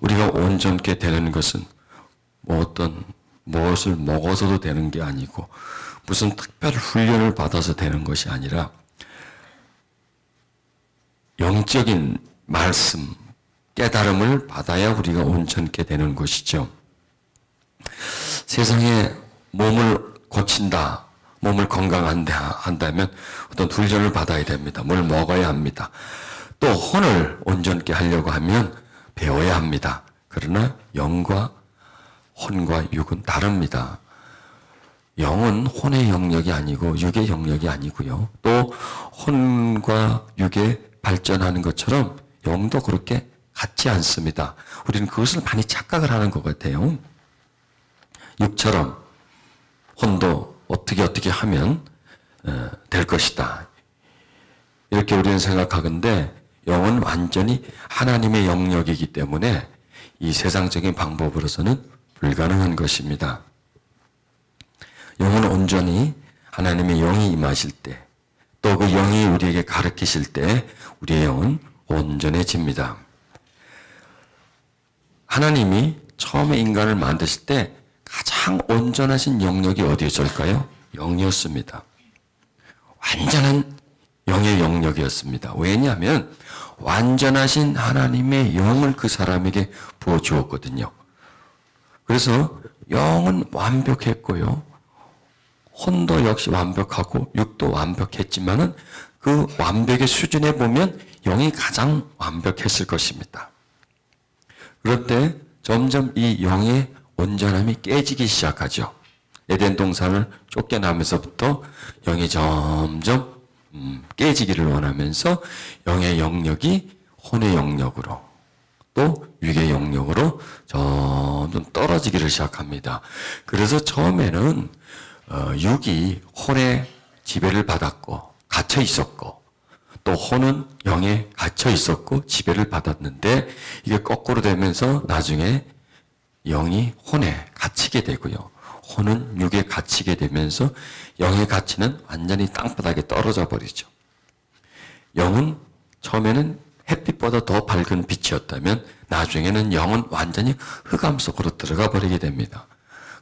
우리가 온전케 되는 것은 뭐 어떤 무엇을 먹어서도 되는 게 아니고 무슨 특별 훈련을 받아서 되는 것이 아니라 영적인 말씀, 깨달음을 받아야 우리가 온전케 되는 것이죠. 세상에 몸을 고친다, 몸을 건강한다면 어떤 훈련을 받아야 됩니다. 뭘 먹어야 합니다. 또 혼을 온전케 하려고 하면 배워야 합니다. 그러나 영과 혼과 육은 다릅니다. 영은 혼의 영역이 아니고 육의 영역이 아니고요. 또 혼과 육의 발전하는 것처럼 영도 그렇게 같지 않습니다. 우리는 그것을 많이 착각을 하는 것 같아요. 육처럼 혼도 어떻게 하면 될 것이다. 이렇게 우리는 생각하건대 영은 완전히 하나님의 영역이기 때문에 이 세상적인 방법으로서는 불가능한 것입니다. 영은 온전히 하나님의 영이 임하실 때, 또 그 영이 우리에게 가르치실 때 우리의 영은 온전해집니다. 하나님이 처음에 인간을 만드실 때 가장 온전하신 영역이 어디였을까요? 영이었습니다. 완전한 영의 영역이었습니다. 왜냐하면 완전하신 하나님의 영을 그 사람에게 부어주었거든요. 그래서 영은 완벽했고요. 혼도 역시 완벽하고 육도 완벽했지만은 그 완벽의 수준에 보면 영이 가장 완벽했을 것입니다. 그런데 점점 이 영의 온전함이 깨지기 시작하죠. 에덴 동산을 쫓겨나면서부터 영이 점점 깨지기를 원하면서 영의 영역이 혼의 영역으로 또 육의 영역으로 점점 떨어지기를 시작합니다. 그래서 처음에는 육이 혼의 지배를 받았고 갇혀 있었고 또 혼은 영에 갇혀 있었고 지배를 받았는데 이게 거꾸로 되면서 나중에 영이 혼에 갇히게 되고요. 혼은 육에 갇히게 되면서 영의 가치는 완전히 땅바닥에 떨어져 버리죠. 영은 처음에는 햇빛보다 더 밝은 빛이었다면 나중에는 영은 완전히 흑암 속으로 들어가 버리게 됩니다.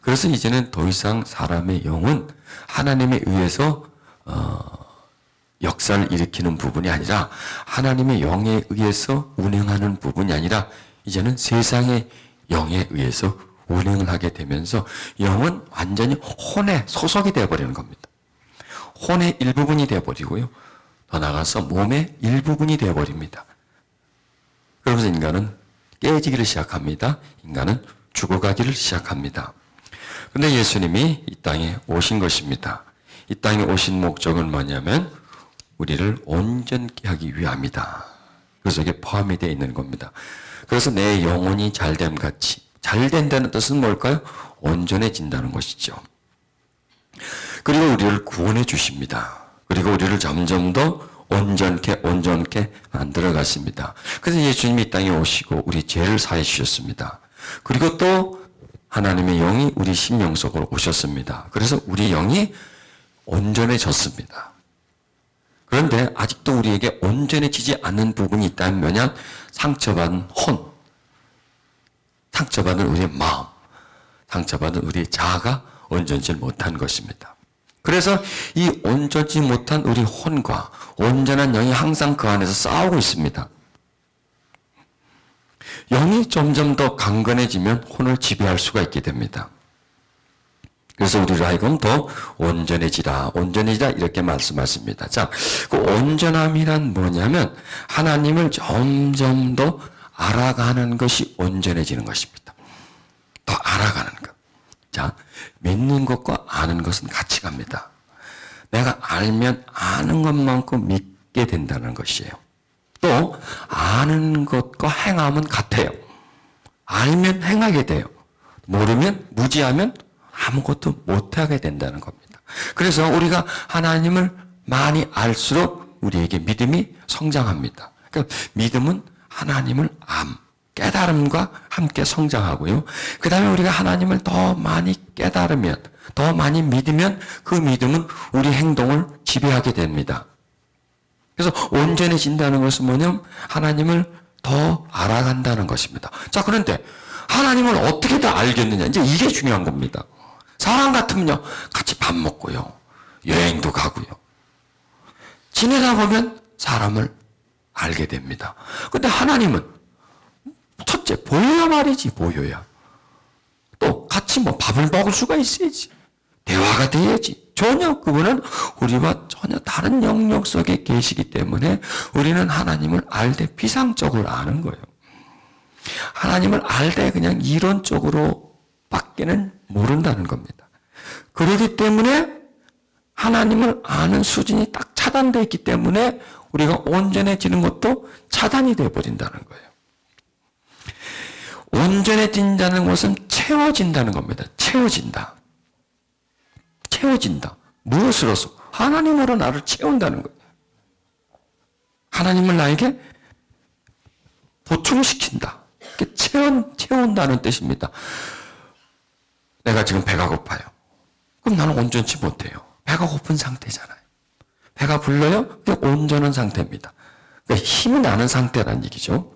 그래서 이제는 더 이상 사람의 영은 하나님에 의해서 역사를 일으키는 부분이 아니라 하나님의 영에 의해서 운행하는 부분이 아니라 이제는 세상의 영에 의해서 운행을 하게 되면서 영은 완전히 혼의 소속이 되어버리는 겁니다. 혼의 일부분이 되어버리고요. 더 나아가서 몸의 일부분이 되어버립니다. 그러면서 인간은 깨지기를 시작합니다. 인간은 죽어가기를 시작합니다. 그런데 예수님이 이 땅에 오신 것입니다. 이 땅에 오신 목적은 뭐냐면 우리를 온전케 하기 위함이다. 그래서 이게 포함이 되어 있는 겁니다. 그래서 내 영혼이 잘됨 같이, 잘된다는 뜻은 뭘까요? 온전해진다는 것이죠. 그리고 우리를 구원해 주십니다. 그리고 우리를 점점 더 온전케 만들어 가십니다. 그래서 예수님이 이 땅에 오시고 우리 죄를 사해 주셨습니다. 그리고 또 하나님의 영이 우리 심령 속으로 오셨습니다. 그래서 우리 영이 온전해졌습니다. 그런데 아직도 우리에게 온전해지지 않는 부분이 있다면 뭐냐? 상처받은 혼, 상처받은 우리의 마음, 상처받은 우리의 자아가 온전치 못한 것입니다. 그래서 이 온전치 못한 우리 혼과 온전한 영이 항상 그 안에서 싸우고 있습니다. 영이 점점 더 강건해지면 혼을 지배할 수가 있게 됩니다. 그래서 우리로 하여금 더 온전해지라 이렇게 말씀하십니다. 자, 그 온전함이란 뭐냐면 하나님을 점점 더 알아가는 것이 온전해지는 것입니다. 더 알아가는 것. 자, 믿는 것과 아는 것은 같이 갑니다. 내가 알면 아는 것만큼 믿게 된다는 것이에요. 또 아는 것과 행함은 같아요. 알면 행하게 돼요. 모르면 무지하면 아무것도 못하게 된다는 겁니다. 그래서 우리가 하나님을 많이 알수록 우리에게 믿음이 성장합니다. 그러니까 믿음은 하나님을 깨달음과 함께 성장하고요. 그 다음에 우리가 하나님을 더 많이 깨달으면, 더 많이 믿으면 그 믿음은 우리 행동을 지배하게 됩니다. 그래서 온전해진다는 것은 뭐냐면 하나님을 더 알아간다는 것입니다. 자, 그런데 하나님을 어떻게 더 알겠느냐? 이제 이게 중요한 겁니다. 사람 같으면요, 같이 밥 먹고요, 여행도 가고요. 지내다 보면 사람을 알게 됩니다. 근데 하나님은 첫째, 보여야 말이지, 보여야. 또 같이 뭐 밥을 먹을 수가 있어야지. 대화가 돼야지. 전혀 그분은 우리와 전혀 다른 영역 속에 계시기 때문에 우리는 하나님을 알 때 비상적으로 아는 거예요. 하나님을 알 때 그냥 이론적으로 밖에는 모른다는 겁니다. 그렇기 때문에 하나님을 아는 수준이 딱 차단되어 있기 때문에 우리가 온전해지는 것도 차단이 되어 버린다는 거예요. 온전해진다는 것은 채워진다는 겁니다. 채워진다. 채워진다. 무엇으로서? 하나님으로 나를 채운다는 거예요. 하나님을 나에게 보충시킨다. 채운다는 뜻입니다. 내가 지금 배가 고파요. 그럼 나는 온전치 못해요. 배가 고픈 상태잖아요. 배가 불러요? 그게 온전한 상태입니다. 그러니까 힘이 나는 상태란 얘기죠.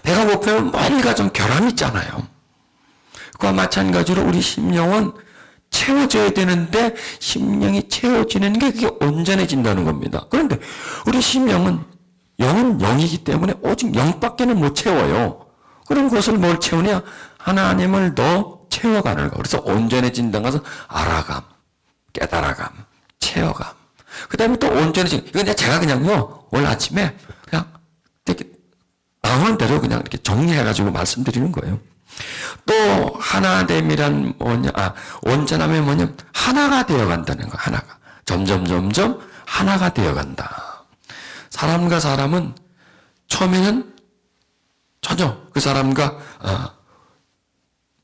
배가 고프면 뭔가 좀 결함이 있잖아요. 그와 마찬가지로 우리 심령은 채워져야 되는데 심령이 채워지는 게 그게 온전해진다는 겁니다. 그런데 우리 심령은 영은 영이기 때문에 오직 영밖에는 못 채워요. 그런 것을 뭘 채우냐? 하나님을 더 채워가는 거. 그래서 온전해진다는 것은 알아감, 깨달아감, 채워감. 그 다음에 또 온전해진, 이건 제가 그냥요, 오늘 아침에 그냥 이렇게 나오는 대로 그냥 이렇게 정리해가지고 말씀드리는 거예요. 또 하나됨이란 뭐냐? 온전함이 뭐냐? 하나가 되어간다는 거. 하나가 점점 하나가 되어간다. 사람과 사람은 처음에는 전혀 그 사람과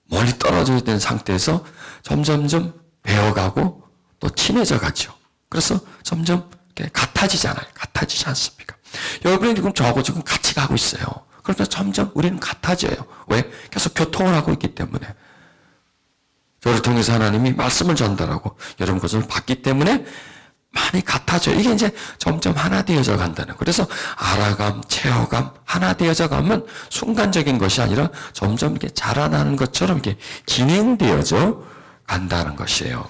멀리 떨어져 있는 상태에서 점점 배워가고 또 친해져 가죠. 그래서 점점 같아지잖아요. 같아지지 않습니까? 여러분이 지금 저하고 지금 같이 가고 있어요. 그러면 점점 우리는 같아져요. 왜? 계속 교통을 하고 있기 때문에. 저를 통해서 하나님이 말씀을 전달하고 여러분 것을 받기 때문에 많이 같아져요. 이게 이제 점점 하나 되어져 간다는. 그래서 알아감, 채워감, 하나 되어져 가면 순간적인 것이 아니라 점점 이렇게 자라나는 것처럼 이렇게 진행되어져 간다는 것이에요.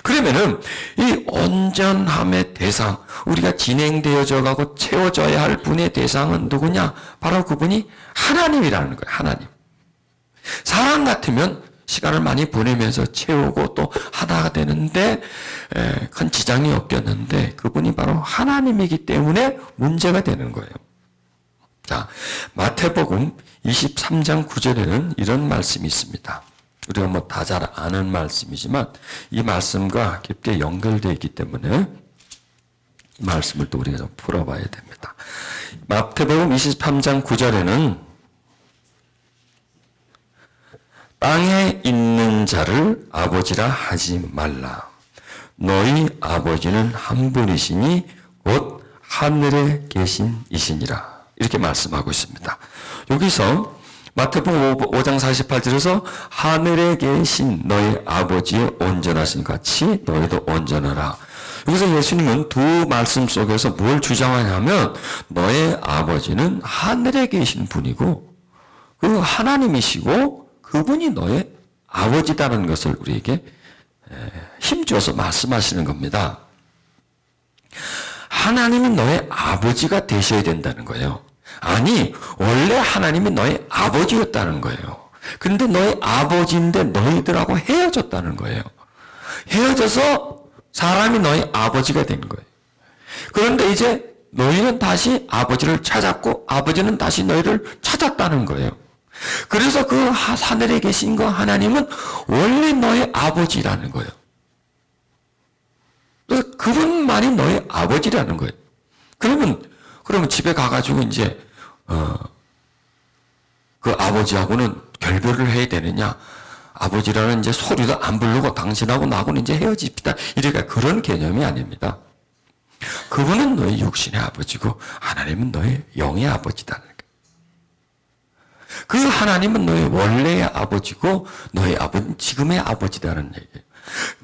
그러면은 이 온전함의 대상, 우리가 진행되어져 가고 채워져야 할 분의 대상은 누구냐? 바로 그분이 하나님이라는 거예요. 하나님. 사람 같으면 시간을 많이 보내면서 채우고 또 하나가 되는데 큰 지장이 없겠는데 그분이 바로 하나님이기 때문에 문제가 되는 거예요. 자, 마태복음 23장 9절에는 이런 말씀이 있습니다. 우리가 뭐 다 잘 아는 말씀이지만 이 말씀과 깊게 연결되어 있기 때문에 이 말씀을 또 우리가 좀 풀어봐야 됩니다. 마태복음 23장 9절에는 땅에 있는 자를 아버지라 하지 말라. 너희 아버지는 한 분이시니 곧 하늘에 계신 이시니라. 이렇게 말씀하고 있습니다. 여기서 마태복음 5장 48절에서 하늘에 계신 너희 아버지의 온전하신 같이 너희도 온전하라. 여기서 예수님은 두 말씀 속에서 뭘 주장하냐면 너의 아버지는 하늘에 계신 분이고 그 하나님이시고 그분이 너의 아버지다는 것을 우리에게 힘줘서 말씀하시는 겁니다. 하나님이 너의 아버지가 되셔야 된다는 거예요. 아니, 원래 하나님이 너의 아버지였다는 거예요. 그런데 너의 아버지인데 너희들하고 헤어졌다는 거예요. 헤어져서 사람이 너의 아버지가 된 거예요. 그런데 이제 너희는 다시 아버지를 찾았고 아버지는 다시 너희를 찾았다는 거예요. 그래서 그 하늘에 계신 그 하나님은 원래 너의 아버지라는 거예요. 그래서 그분만이 너의 아버지라는 거예요. 그러면 집에 가가지고 이제 그 아버지하고는 결별을 해야 되느냐? 아버지라는 이제 소리도 안 부르고 당신하고 나하고는 이제 헤어집시다. 이러니까 그런 개념이 아닙니다. 그분은 너의 육신의 아버지고 하나님은 너의 영의 아버지다. 그 하나님은 너의 원래의 아버지고 너의 아버지는 지금의 아버지라는 얘기예요.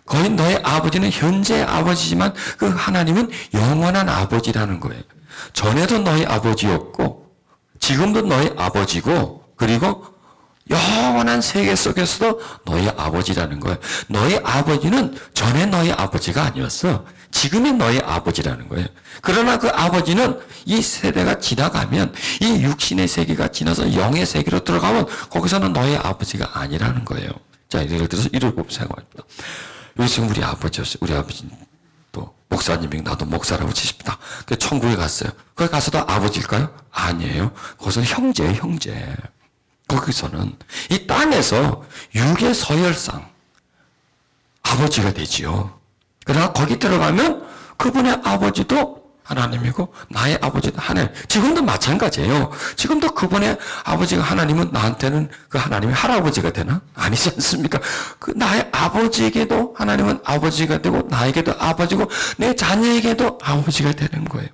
거의 너의 아버지는 현재의 아버지지만 그 하나님은 영원한 아버지라는 거예요. 전에도 너의 아버지였고 지금도 너희 아버지고, 그리고 영원한 세계 속에서도 너희 아버지라는 거예요. 너희 아버지는 전에 너희 아버지가 아니었어. 지금의 너희 아버지라는 거예요. 그러나 그 아버지는 이 세대가 지나가면, 이 육신의 세계가 지나서 영의 세계로 들어가면 거기서는 너희 아버지가 아니라는 거예요. 자, 예를 들어서 이를 생각합니다. 여기 지금 우리 아버지였어요. 우리 아버지는 또 목사님이 나도 목사라고 치십니다. 그 천국에 갔어요. 거기 가서도 아버지일까요? 아니에요. 거기서는 형제예요, 형제. 거기서는 이 땅에서 육의 서열상 아버지가 되지요. 그러나 거기 들어가면 그분의 아버지도 하나님이고 나의 아버지도 하나님. 지금도 마찬가지예요. 지금도 그분의 아버지가 하나님은 나한테는 그 하나님의 할아버지가 되나? 아니지 않습니까? 그 나의 아버지에게도 하나님은 아버지가 되고 나에게도 아버지고 내 자녀에게도 아버지가 되는 거예요.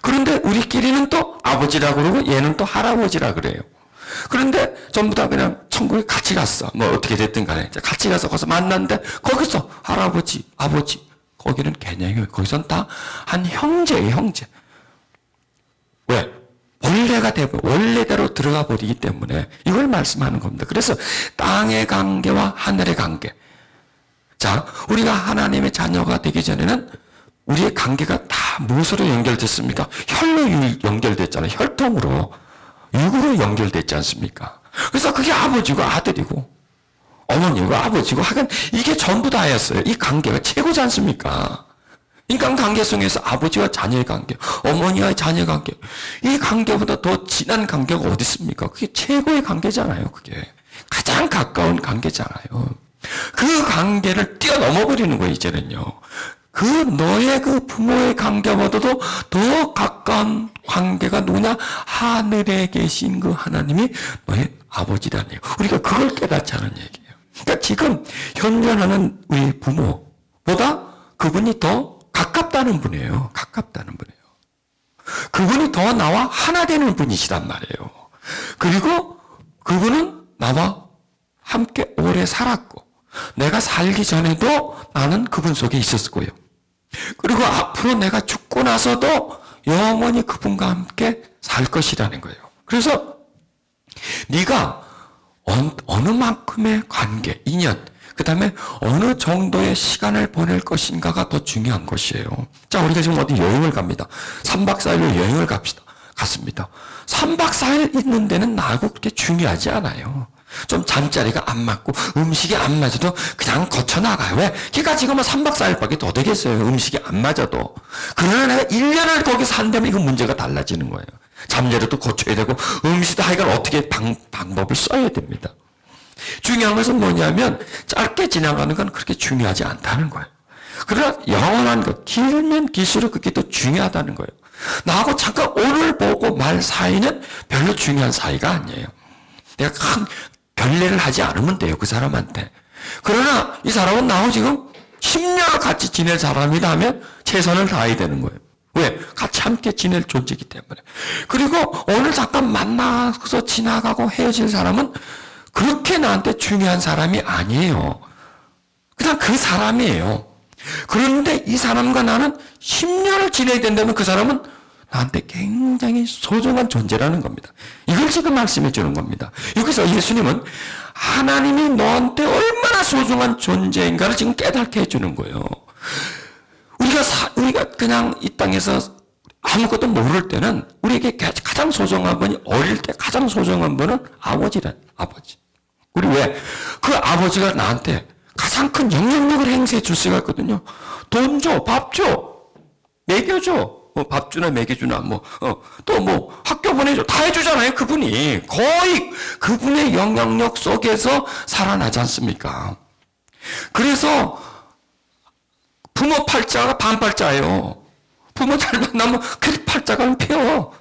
그런데 우리끼리는 또 아버지라고 그러고 얘는 또 할아버지라 그래요. 그런데 전부 다 그냥 천국에 같이 갔어. 뭐 어떻게 됐든 간에 같이 가서 거기서 만났는데 거기서 할아버지, 아버지 거기는 개념이에요. 거기선 다 한 형제예요, 형제. 왜? 원래가 되고 원래대로 들어가 버리기 때문에 이걸 말씀하는 겁니다. 그래서 땅의 관계와 하늘의 관계. 자, 우리가 하나님의 자녀가 되기 전에는 우리의 관계가 다 무엇으로 연결됐습니까? 혈로 연결됐잖아요. 혈통으로. 육으로 연결됐지 않습니까? 그래서 그게 아버지고 아들이고 어머니고 아버지고 하여간 이게 전부 다였어요. 이 관계가 최고지 않습니까? 인간 관계 속에서 아버지와 자녀의 관계, 어머니와 자녀의 관계, 이 관계보다 더 진한 관계가 어디 있습니까? 그게 최고의 관계잖아요. 그게 가장 가까운 관계잖아요. 그 관계를 뛰어넘어 버리는 거예요. 이제는요. 그 너의 그 부모의 관계보다도 더 가까운 관계가 누구냐? 하늘에 계신 그 하나님이 너의 아버지라네요. 우리가 그걸 깨닫지 않은 얘기예요. 그러니까 지금 현존하는 우리 부모보다 그분이 더 가깝다는 분이에요. 가깝다는 분이에요. 그분이 더 나와 하나 되는 분이시란 말이에요. 그리고 그분은 나와 함께 오래 살았고 내가 살기 전에도 나는 그분 속에 있었을 거예요. 그리고 앞으로 내가 죽고 나서도 영원히 그분과 함께 살 것이라는 거예요. 그래서 네가 어느 만큼의 관계, 인연, 그 다음에 어느 정도의 시간을 보낼 것인가가 더 중요한 것이에요. 자, 우리가 지금 어디 여행을 갑니다. 3박 4일로 여행을 갔습니다. 3박 4일 있는 데는 나하고 그렇게 중요하지 않아요. 좀 잠자리가 안 맞고 음식이 안 맞아도 그냥 거쳐나가요. 왜? 걔가 지금 3박 4일밖에 더 되겠어요. 음식이 안 맞아도. 그러나 내가 1년을 거기 산다면 이거 문제가 달라지는 거예요. 잠자리도 고쳐야 되고 음식도 하여간 어떻게 방법을 써야 됩니다. 중요한 것은 뭐냐면 짧게 지나가는 건 그렇게 중요하지 않다는 거예요. 그러나 영원한 것, 길면 길수록 그게 더 중요하다는 거예요. 나하고 잠깐 오늘 보고 말 사이는 별로 중요한 사이가 아니에요. 내가 큰 별일을 하지 않으면 돼요, 그 사람한테. 그러나 이 사람은 나하고 지금 10년을 같이 지낼 사람이라면 최선을 다해야 되는 거예요. 왜? 같이 함께 지낼 존재이기 때문에. 그리고 오늘 잠깐 만나서 지나가고 헤어질 사람은 그렇게 나한테 중요한 사람이 아니에요. 그냥 그 사람이에요. 그런데 이 사람과 나는 10년을 지내야 된다면 그 사람은 나한테 굉장히 소중한 존재라는 겁니다. 이걸 지금 말씀해 주는 겁니다. 여기서 예수님은 하나님이 너한테 얼마나 소중한 존재인가를 지금 깨닫게 해주는 거예요. 우리가 그냥 이 땅에서 아무것도 모를 때는 우리에게 가장 소중한 분이 어릴 때 가장 소중한 분은 아버지란 아버지. 우리 왜? 그 아버지가 나한테 가장 큰 영향력을 행사해 줄 수가 있거든요. 돈 줘, 밥 줘, 먹여줘. 밥 주나 먹여주나 또 학교 보내줘 다 해주잖아요. 그분이 거의 그분의 영향력 속에서 살아나지 않습니까? 그래서 부모 팔자가 반팔자예요. 부모 잘 만나면 그 팔자가 펴.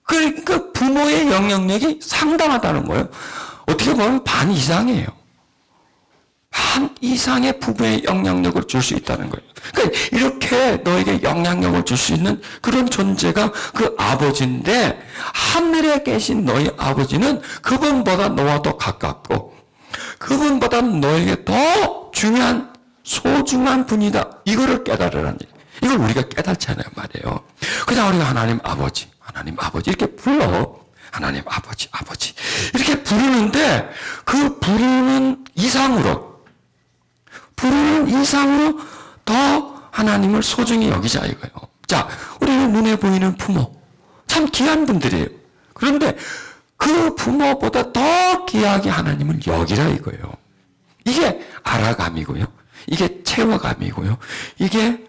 그러니까 부모의 영향력이 상당하다는 거예요. 어떻게 보면 반 이상이에요. 반 이상의 부부의 영향력을 줄 수 있다는 거예요. 그러니까 이렇게 너에게 영향력을 줄 수 있는 그런 존재가 그 아버지인데 하늘에 계신 너희 아버지는 그분보다 너와 더 가깝고 그분보다 너에게 더 중요한 소중한 분이다. 이거를 깨달으라는 얘기예요. 이걸 우리가 깨닫지 않아요 말이에요. 그냥 우리가 하나님 아버지 이렇게 불러. 하나님 아버지, 아버지. 이렇게 부르는데 그 부르는 이상으로 더 하나님을 소중히 여기자 이거예요. 자, 우리는 눈에 보이는 부모, 참 귀한 분들이에요. 그런데 그 부모보다 더 귀하게 하나님을 여기라 이거예요. 이게 알아감이고요. 이게 채워감이고요. 이게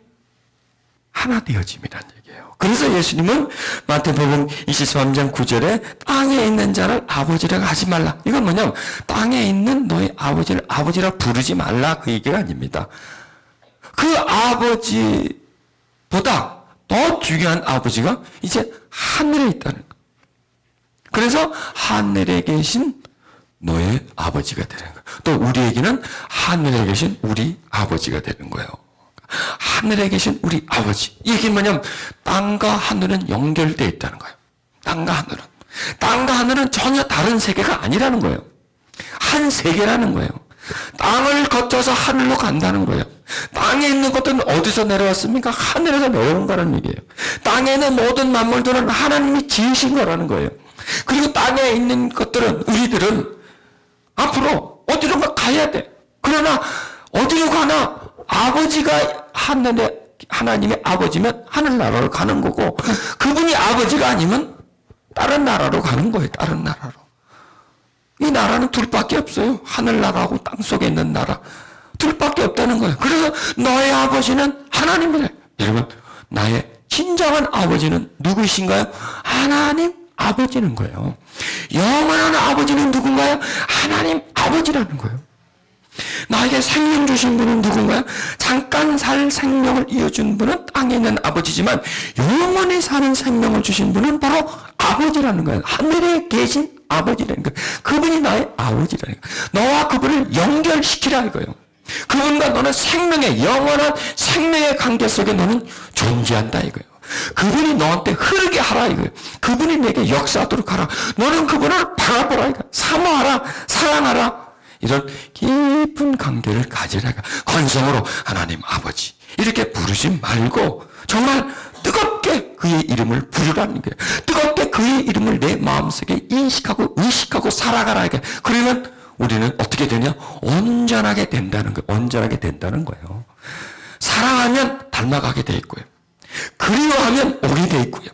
하나 되어짐이라는 얘기예요. 그래서 예수님은 마태복음 23장 9절에 땅에 있는 자를 아버지라고 하지 말라. 이건 뭐냐면 땅에 있는 너희 아버지를 아버지라 부르지 말라 그 얘기가 아닙니다. 그 아버지보다 더 중요한 아버지가 이제 하늘에 있다는 거예요. 그래서 하늘에 계신 너의 아버지가 되는 거예요. 또 우리에게는 하늘에 계신 우리 아버지가 되는 거예요. 하늘에 계신 우리 아버지. 이게 뭐냐면 땅과 하늘은 연결되어 있다는 거예요. 땅과 하늘은 전혀 다른 세계가 아니라는 거예요. 한 세계라는 거예요. 땅을 거쳐서 하늘로 간다는 거예요. 땅에 있는 것들은 어디서 내려왔습니까? 하늘에서 내려온 거라는 얘기예요. 땅에 있는 모든 만물들은 하나님이 지으신 거라는 거예요. 그리고 땅에 있는 것들은 우리들은 앞으로 어디론가 가야 돼. 그러나 어디로 가나 아버지가 하나님의 아버지면 하늘나라로 가는 거고 그분이 아버지가 아니면 다른 나라로 가는 거예요. 다른 나라로. 이 나라는 둘밖에 없어요. 하늘나라하고 땅속에 있는 나라. 둘밖에 없다는 거예요. 그래서 너의 아버지는 하나님이래. 여러분, 나의 진정한 아버지는 누구이신가요? 하나님 아버지는 거예요. 영원한 아버지는 누군가요? 하나님 아버지라는 거예요. 나에게 생명 주신 분은 누군가요? 잠깐 살 생명을 이어준 분은 땅에 있는 아버지지만 영원히 사는 생명을 주신 분은 바로 아버지라는 거예요. 하늘에 계신 아버지라는 거예요. 그분이 나의 아버지라는 거예요. 너와 그분을 연결시키라 이거예요. 그분과 너는 생명의 영원한 생명의 관계 속에 너는 존재한다 이거예요. 그분이 너한테 흐르게 하라 이거예요. 그분이 내게 역사하도록 하라. 너는 그분을 바라보라 이거예요. 사모하라, 사랑하라. 이런 깊은 관계를 가지라. 건성으로 하나님 아버지 이렇게 부르지 말고 정말 뜨겁게 그의 이름을 부르라는 거예요. 뜨겁게 그의 이름을 내 마음속에 인식하고 의식하고 살아가라. 그러면 우리는 어떻게 되냐? 온전하게 된다는 거예요. 온전하게 된다는 거예요. 사랑하면 닮아가게 돼 있고요. 그리워하면 오게 돼 있고요.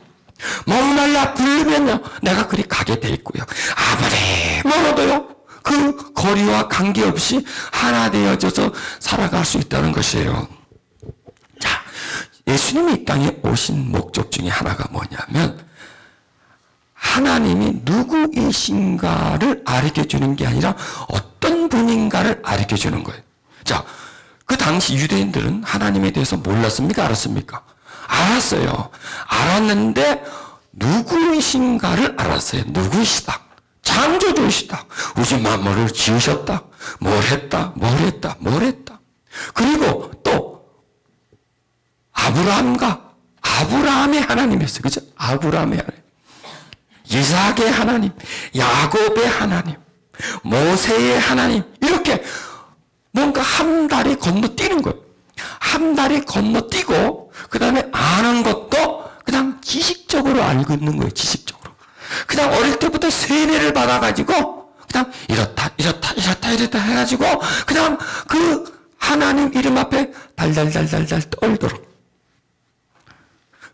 목말라 부르면요 내가 그리 가게 돼 있고요. 아무리 멀어도요 그 거리와 관계없이 하나 되어져서 살아갈 수 있다는 것이에요. 자, 예수님이 이 땅에 오신 목적 중에 하나가 뭐냐면 하나님이 누구이신가를 알려주는 게 아니라 어떤 분인가를 알려주는 거예요. 자, 그 당시 유대인들은 하나님에 대해서 몰랐습니까? 알았습니까? 알았어요. 알았는데 누구이신가를 알았어요. 누구이시다. 창조주이시다. 우주 만물을 지으셨다. 뭘 했다. 그리고 또 아브라함의 하나님이었어요. 그죠? 아브라함의 하나님. 이삭의 하나님, 야곱의 하나님, 모세의 하나님. 이렇게 뭔가 한 다리 건너뛰는 거예요. 한 다리 건너뛰고 그 다음에 아는 것도 그냥 지식적으로 알고 있는 거예요. 지식적으로. 그냥 어릴 때부터 세례를 받아가지고 그냥 이렇다 해가지고 그냥 그 하나님 이름 앞에 달달달달달 떨도록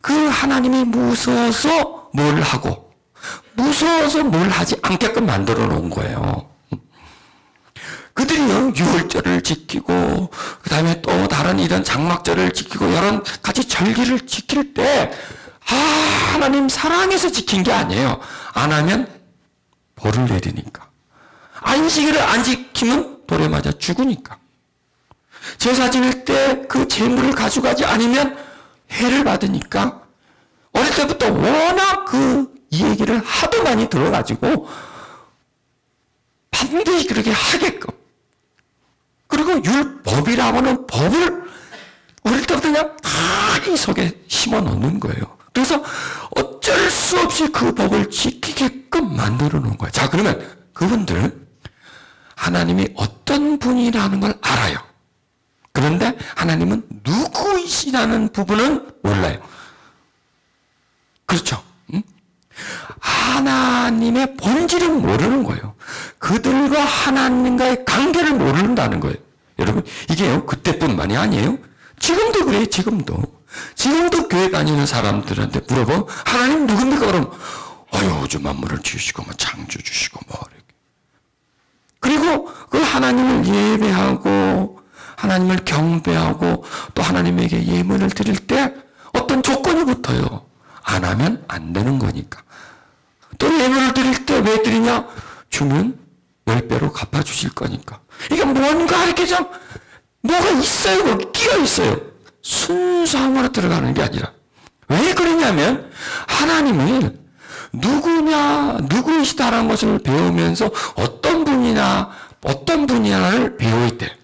그 하나님이 무서워서 뭘 하고 무서워서 뭘 하지 않게끔 만들어 놓은 거예요. 그들이요 유월절을 지키고 그 다음에 또 다른 이런 장막절을 지키고 여러 가지 절기를 지킬 때 하나님 사랑해서 지킨 게 아니에요. 안 하면 벌을 내리니까. 안식일을 안 지키면 돌에 맞아 죽으니까. 제사 지낼 때 그 제물을 가져가지 않으면 해를 받으니까 어릴 때부터 워낙 이 얘기를 하도 많이 들어가지고 반드시 그렇게 하게끔. 그리고 율법이라고 하는 법을 어릴 때부터 그냥 다 이 속에 심어 놓는 거예요. 그래서 어쩔 수 없이 그 법을 지키게끔 만들어 놓은 거예요. 자, 그러면 그분들은 하나님이 어떤 분이라는 걸 알아요. 그런데 하나님은 누구이시라는 부분은 몰라요. 그렇죠? 응? 하나님의 본질을 모르는 거예요. 그들과 하나님과의 관계를 모른다는 거예요. 여러분, 이게요, 그때뿐만이 아니에요. 지금도 그래요, 지금도. 지금도 교회 다니는 사람들한테 물어보면, 하나님 누굽니까? 그러면, 우주 만물을 지으시고, 창조 주시고, 이렇게. 그리고 그 하나님을 예배하고, 하나님을 경배하고, 또 하나님에게 예물을 드릴 때 어떤 조건이 붙어요. 안 하면 안 되는 거니까. 또 예물을 드릴 때 왜 드리냐? 주면 10배로 갚아주실 거니까. 이게 뭔가 이렇게 좀 뭐가 있어요. 거기 끼어 있어요. 순수함으로 들어가는 게 아니라. 왜 그러냐면 하나님은 누구이시다라는 것을 배우면서 어떤 분이냐를 배울 때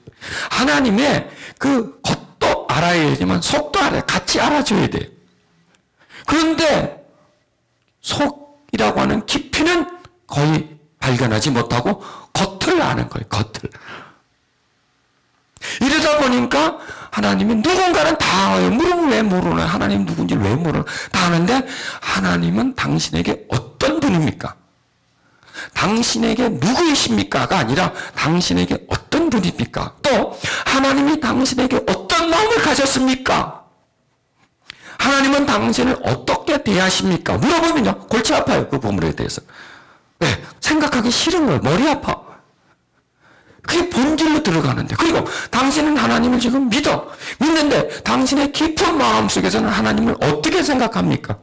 하나님의 그 겉도 알아야 되지만 속도 알아야 같이 알아줘야 돼. 그런데 속이라고 하는 깊이는 거의 발견하지 못하고 겉을 아는 거예요. 겉을. 이러다 보니까 하나님이 누군가는 다 알아요. 물으면 왜 모르나? 하나님 누군지 왜 모르나? 다 아는데 하나님은 당신에게 어떤 분입니까? 당신에게 누구이십니까?가 아니라 당신에게 어떤 분입니까? 또 하나님이 당신에게 어떤 마음을 가졌습니까? 하나님은 당신을 어떻게 대하십니까? 물어보면요, 골치 아파요. 그 부분에 대해서. 왜? 생각하기 싫은 거예요. 머리 아파. 그게 본질로 들어가는데. 그리고 당신은 하나님을 지금 믿는데 당신의 깊은 마음속에서는 하나님을 어떻게 생각합니까?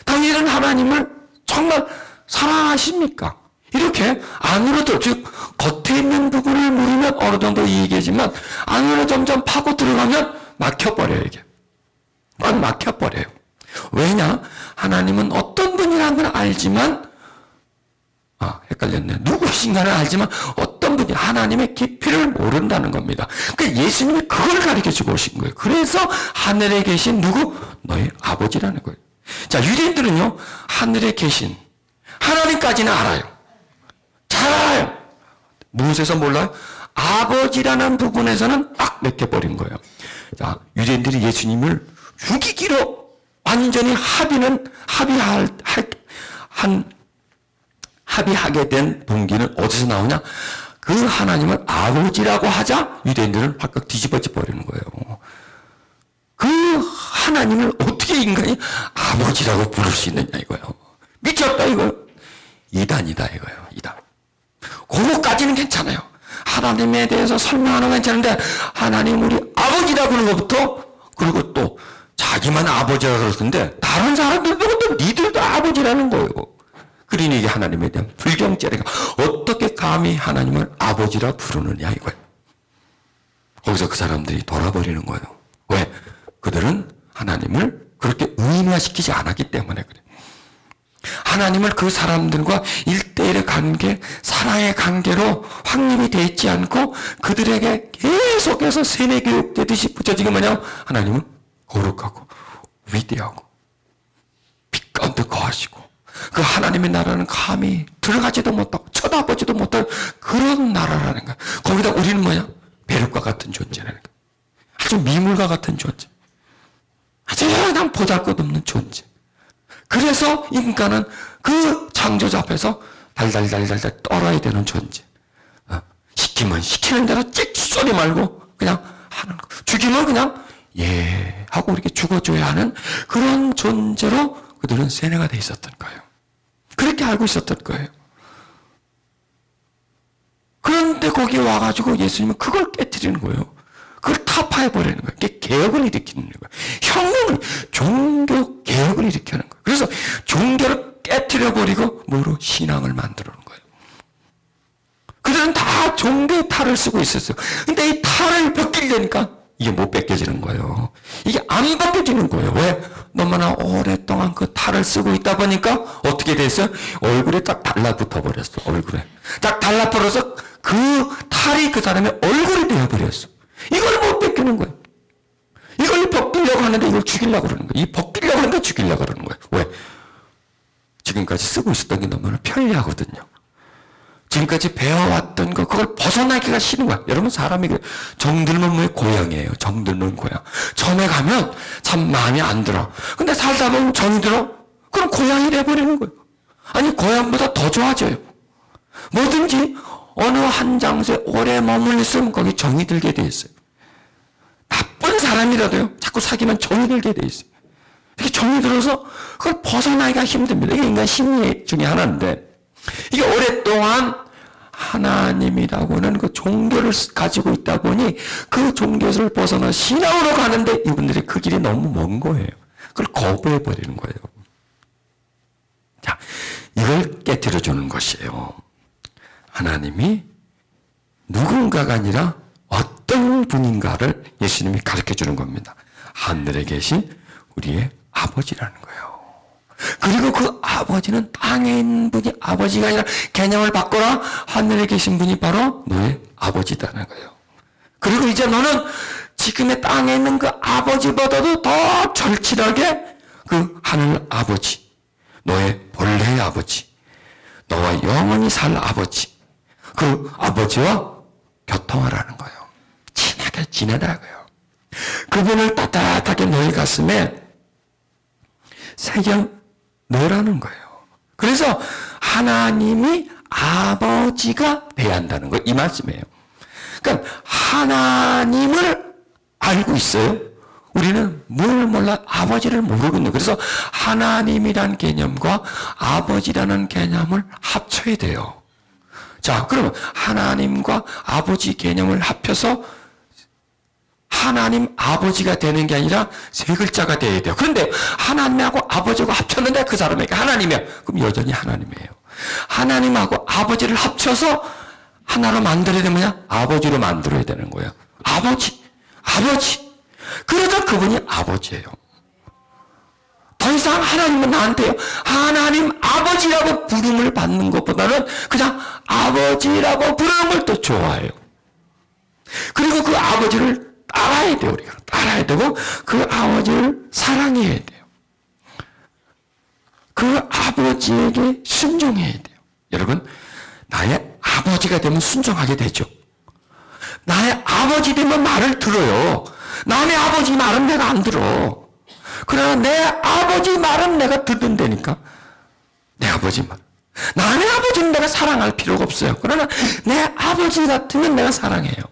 당신은 하나님을 정말 사랑하십니까? 이렇게 안으로 즉 겉에 있는 부분을 모르면 어느 정도 이해되지만 안으로 점점 파고 들어가면 막혀버려요. 이게 꽉 막혀버려요. 왜냐? 하나님은 어떤 분이라는 걸 알지만 헷갈렸네. 누구신가는 알지만 어떤 분이 하나님의 깊이를 모른다는 겁니다. 그러니까 예수님이 그걸 가르쳐주고 오신 거예요. 그래서 하늘에 계신 누구? 너희 아버지라는 거예요. 자, 유대인들은요, 하늘에 계신 하나님까지는 알아요. 잘 알아요. 무엇에서 몰라요? 아버지라는 부분에서는 딱 맥혀버린 거예요. 자, 유대인들이 예수님을 죽이기로 완전히 합의하게 된 동기는 어디서 나오냐? 그 하나님을 아버지라고 하자 유대인들은 확 뒤집어져 버리는 거예요. 그 하나님을 어떻게 인간이 아버지라고 부를 수 있느냐 이거예요. 미쳤다 이거예요. 이단이다 이거예요. 이단. 그거까지는 괜찮아요. 하나님에 대해서 설명하는 건 괜찮은데 하나님 우리 아버지라고 하는 것부터 그리고 또 자기만 아버지라고 그러는데 다른 사람들도 또 니들도 아버지라는 거예요. 그러니 이게 하나님에 대한 불경죄가 어떻게 감히 하나님을 아버지라 부르느냐 이거예요. 거기서 그 사람들이 돌아버리는 거예요. 왜? 그들은 하나님을 그렇게 의인화시키지 않았기 때문에 그래요. 하나님을 그 사람들과 1대1의 관계, 사랑의 관계로 확립이 되어 있지 않고 그들에게 계속해서 세뇌교육되듯이 붙여지게 뭐냐? 하나님은 거룩하고 위대하고 빛 가운데 거하시고 그 하나님의 나라는 감히 들어가지도 못하고 쳐다보지도 못할 그런 나라라는 거야. 거기다 우리는 뭐야? 벼룩과 같은 존재라는 거야. 아주 미물과 같은 존재. 아주 그냥 보잘것없는 존재. 그래서 인간은 그 창조자 앞에서 달달달달달 떨어야 되는 존재. 시키면 시키는 대로 찍 소리 말고 그냥 하는 거. 죽이면 그냥 예 하고 이렇게 죽어줘야 하는 그런 존재로 그들은 세뇌가 돼 있었던 거예요. 그렇게 알고 있었던 거예요. 그런데 거기 와가지고 예수님은 그걸 깨뜨리는 거예요. 그걸 타파해버리는 거예요. 그게 개혁을 일으키는 거예요. 혁명을, 종교 개혁을 일으키는 거예요. 그래서 종교를 깨뜨려버리고 뭐로? 신앙을 만들어 놓은 거예요. 그들은 다 종교의 탈을 쓰고 있었어요. 근데 이 탈을 벗기려니까 이게 못 벗겨지는 거예요. 이게 안 벗겨지는 거예요. 왜? 너무나 오랫동안 그 탈을 쓰고 있다 보니까 어떻게 됐어요? 얼굴에 딱 달라붙어 버렸어. 얼굴에. 딱 달라붙어서 그 탈이 그 사람의 얼굴이 되어버렸어. 이걸 못 벗기는 거예요. 이걸 벗기려고 하는데 이걸 죽이려고 그러는 거예요. 이 벗기려고 하는데 죽이려고 그러는 거예요. 왜? 지금까지 쓰고 있었던 게 너무나 편리하거든요. 지금까지 배워왔던 거, 그걸 벗어나기가 싫은 거야. 여러분, 사람이 정들면 뭐의 고향이에요. 정들면 고향. 처음에 가면 참 마음에 안 들어. 근데 살다 보면 정이 들어? 그럼 고향이 돼버리는 거예요. 아니, 고향보다 더 좋아져요. 뭐든지 어느 한 장소에 오래 머물렀으면 거기 정이 들게 돼 있어요. 나쁜 사람이라도요, 자꾸 사귀면 정이 들게 돼 있어요. 이렇게 정이 들어서 그걸 벗어나기가 힘듭니다. 이게 인간 심리 중에 하나인데, 이게 오랫동안 하나님이라고는 그 종교를 가지고 있다 보니 그 종교를 벗어나 신앙으로 가는데 이분들이 그 길이 너무 먼 거예요. 그걸 거부해 버리는 거예요. 자, 이걸 깨뜨려 주는 것이에요. 하나님이 누군가가 아니라 어떤 분인가를 예수님이 가르쳐 주는 겁니다. 하늘에 계신 우리의 아버지라는 거예요. 그리고 그 아버지는 땅에 있는 분이 아버지가 아니라 개념을 바꿔라. 하늘에 계신 분이 바로 너의 아버지다는 거예요. 그리고 이제 너는 지금의 땅에 있는 그 아버지보다도 더 절실하게 그 하늘 아버지, 너의 본래의 아버지, 너와 영원히 살 아버지, 그 아버지와 교통하라는 거예요. 친하게 지내라고요. 그분을 따뜻하게 너의 가슴에 새겨 넣으라는 거예요. 그래서 하나님이 아버지가 돼야 한다는 거예요. 이 말씀이에요. 그러니까 하나님을 알고 있어요. 우리는 뭘 몰라? 아버지를 모르거든요. 그래서 하나님이란 개념과 아버지라는 개념을 합쳐야 돼요. 자, 그러면 하나님과 아버지 개념을 합쳐서 하나님 아버지가 되는 게 아니라 세 글자가 돼야 돼요. 그런데 하나님하고 아버지하고 합쳤는데 그 사람에게 하나님이야. 그럼 여전히 하나님이에요. 하나님하고 아버지를 합쳐서 하나로 만들어야 되면 뭐냐? 아버지로 만들어야 되는 거예요. 아버지. 그래서 그분이 아버지예요. 더 이상 하나님은 나한테요, 하나님 아버지라고 부름을 받는 것보다는 그냥 아버지라고 부르는 걸 더 좋아해요. 그리고 그 아버지를 따라야 돼요. 우리가 따라야 되고 그 아버지를 사랑해야 돼요. 그 아버지에게 순종해야 돼요. 여러분, 나의 아버지가 되면 순종하게 되죠. 나의 아버지 되면 말을 들어요. 남의 아버지 말은 내가 안 들어. 그러나 내 아버지 말은 내가 듣는다니까. 내 아버지 말. 남의 아버지는 내가 사랑할 필요가 없어요. 그러나 내 아버지 같으면 내가 사랑해요.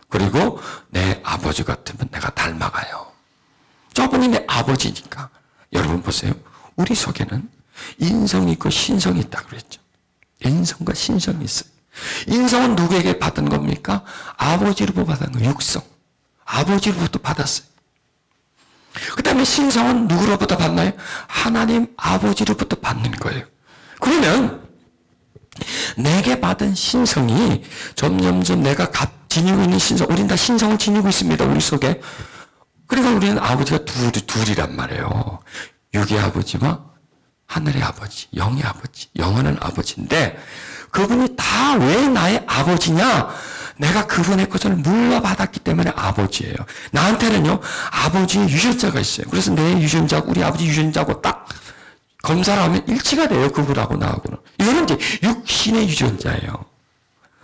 그리고 내 아버지 같으면 내가 닮아가요. 저분이 내 아버지니까. 여러분 보세요. 우리 속에는 인성이 있고 신성이 있다고 그랬죠. 인성과 신성이 있어요. 인성은 누구에게 받은 겁니까? 아버지로부터 받은 거예요. 육성. 아버지로부터 받았어요. 그 다음에 신성은 누구로부터 받나요? 하나님 아버지로부터 받는 거예요. 그러면 내게 받은 신성이 점점점 내가 지니고 있는 신성, 우리는 다 신성을 지니고 있습니다. 우리 속에. 그러니까 우리는 아버지가 둘이란 말이에요. 육의 아버지와 하늘의 아버지, 영의 아버지, 영원한 아버지인데 그분이 다 왜 나의 아버지냐? 내가 그분의 것을 물려받았기 때문에 아버지예요. 나한테는요, 아버지의 유전자가 있어요. 그래서 내 유전자고 우리 아버지 유전자고 딱 검사를 하면 일치가 돼요. 그분하고 나하고는. 이거는 이제 육신의 유전자예요.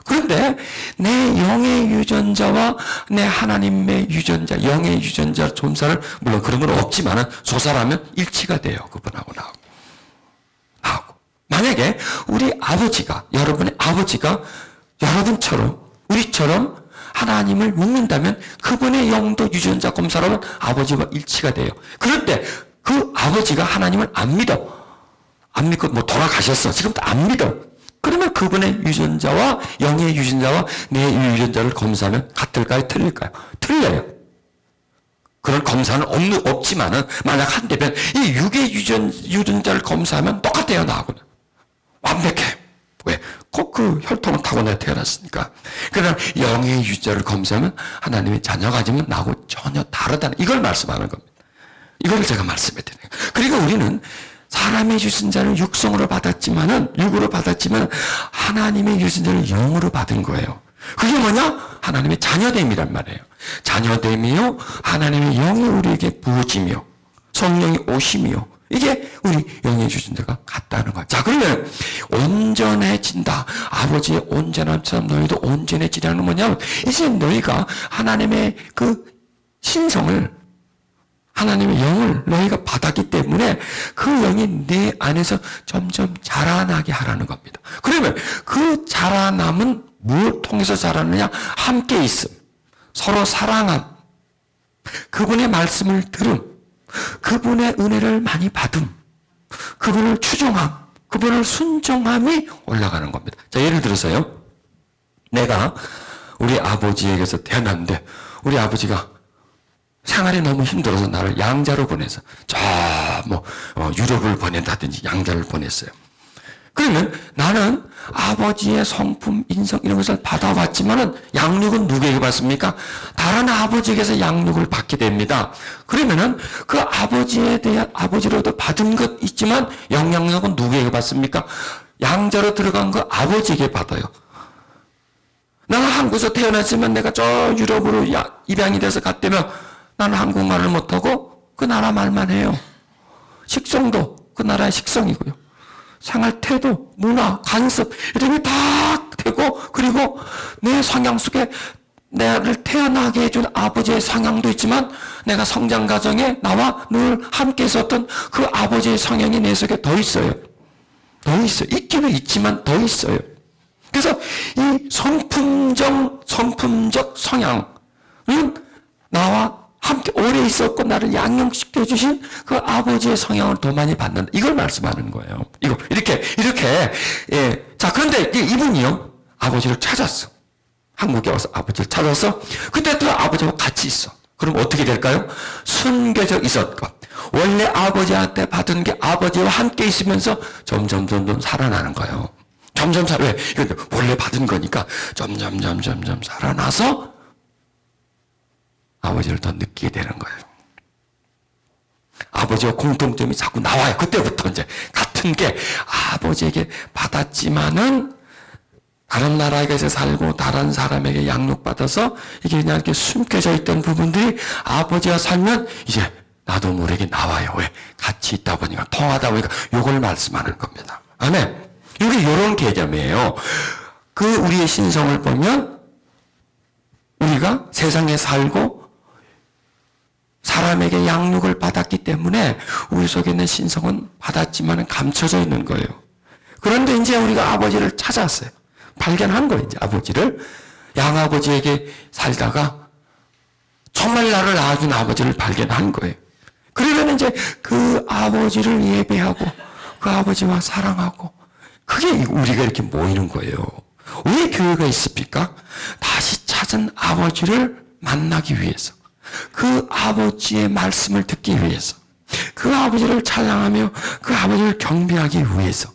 그런데 내 영의 유전자와 내 하나님의 유전자, 영의 유전자 검사를, 물론 그런 건 없지만은 조사하면 일치가 돼요. 그분하고 나하고. 만약에 우리 아버지가, 여러분의 아버지가 여러분처럼, 우리처럼 하나님을 믿는다면 그분의 영도 유전자 검사로 하면 아버지와 일치가 돼요. 그런데 그 아버지가 하나님을 안 믿어. 안 믿고 뭐 돌아가셨어. 지금도 안 믿어. 그러면 그분의 유전자와 영의 유전자와 내 유전자를 검사하면 같을까요? 틀릴까요? 틀려요. 그런 검사는 없지만은 만약 한대면 이 육의 유전자를 검사하면 똑같아요. 나하고는. 완벽해. 왜? 꼭 그 혈통을 타고 내가 태어났으니까. 그러나 영의 유전자를 검사하면 하나님의 자녀가 아니면 나하고 전혀 다르다는, 이걸 말씀하는 겁니다. 이걸 제가 말씀해 드려요. 그리고 우리는 사람의 유전자를 육성으로 받았지만은, 육으로 받았지만 하나님의 유전자를 영으로 받은 거예요. 그게 뭐냐? 하나님의 자녀됨이란 말이에요. 자녀됨이요, 하나님의 영이 우리에게 부어지며 성령이 오시며 이게 우리 영의 주신자가 같다는 거야. 자, 그러면 온전해진다. 아버지의 온전함처럼 너희도 온전해지라는 뭐냐면 이제 너희가 하나님의 그 신성을, 하나님의 영을 너희가 받았기 때문에 그 영이 내 안에서 점점 자라나게 하라는 겁니다. 그러면 그 자라남은 무엇을 통해서 자라느냐? 함께 있음, 서로 사랑함, 그분의 말씀을 들음, 그분의 은혜를 많이 받음, 그분을 추종함, 그분을 순종함이 올라가는 겁니다. 자, 예를 들어서요, 내가 우리 아버지에게서 태어났는데 우리 아버지가 생활이 너무 힘들어서 나를 양자로 보내서 유럽을 보낸다든지 양자를 보냈어요. 그러면 나는 아버지의 성품, 인성 이런 것을 받아왔지만은 양육은 누구에게 받습니까? 다른 아버지에게서 양육을 받게 됩니다. 그러면은 그 아버지에 대한 아버지로도 받은 것 있지만 영향력은 누구에게 받습니까? 양자로 들어간 거 아버지에게 받아요. 나는 한국에서 태어났지만 내가 저 유럽으로 입양이 돼서 갔다면 나는 한국말을 못하고 그 나라 말만 해요. 식성도 그 나라의 식성이고요. 생활 태도, 문화, 관습 이런 게 다 되고, 그리고 내 성향 속에 나를 태어나게 해준 아버지의 성향도 있지만 내가 성장 과정에 나와 늘 함께 있었던 그 아버지의 성향이 내 속에 더 있어요. 더 있어요. 있기는 있지만 더 있어요. 그래서 이 성품적 성향은 나와 함께 오래 있었고 나를 양육시켜 주신 그 아버지의 성향을 더 많이 받는다. 이걸 말씀하는 거예요. 이렇게 예. 자, 그런데 이분이요, 아버지를 찾았어. 한국에 와서 아버지를 찾아서 그때부터 아버지와 같이 있어. 그럼 어떻게 될까요? 순교적 있었고 원래 아버지한테 받은 게 아버지와 함께 있으면서 점점 살아나는 거예요. 왜? 이건 원래 받은 거니까 점점 살아나서 아버지를 더 느끼게 되는 거예요. 아버지와 공통점이 자꾸 나와요. 그때부터 이제 같은 게 아버지에게 받았지만은 다른 나라에서 살고 다른 사람에게 양육받아서 이게 그냥 이렇게 숨겨져 있던 부분들이 아버지와 살면 이제 나도 모르게 나와요. 왜? 같이 있다 보니까, 통하다 보니까 요걸 말씀하는 겁니다. 아멘. 이게 요런 개념이에요. 그 우리의 신성을 보면 우리가 세상에 살고 사람에게 양육을 받았기 때문에 우리 속에 있는 신성은 받았지만 감춰져 있는 거예요. 그런데 이제 우리가 아버지를 찾았어요. 발견한 거예요. 이제 아버지를. 양아버지에게 살다가 정말 나를 낳아준 아버지를 발견한 거예요. 그러면 이제 그 아버지를 예배하고 그 아버지와 사랑하고, 그게 우리가 이렇게 모이는 거예요. 왜 교회가 있습니까? 다시 찾은 아버지를 만나기 위해서, 그 아버지의 말씀을 듣기 위해서, 그 아버지를 찬양하며 그 아버지를 경배하기 위해서,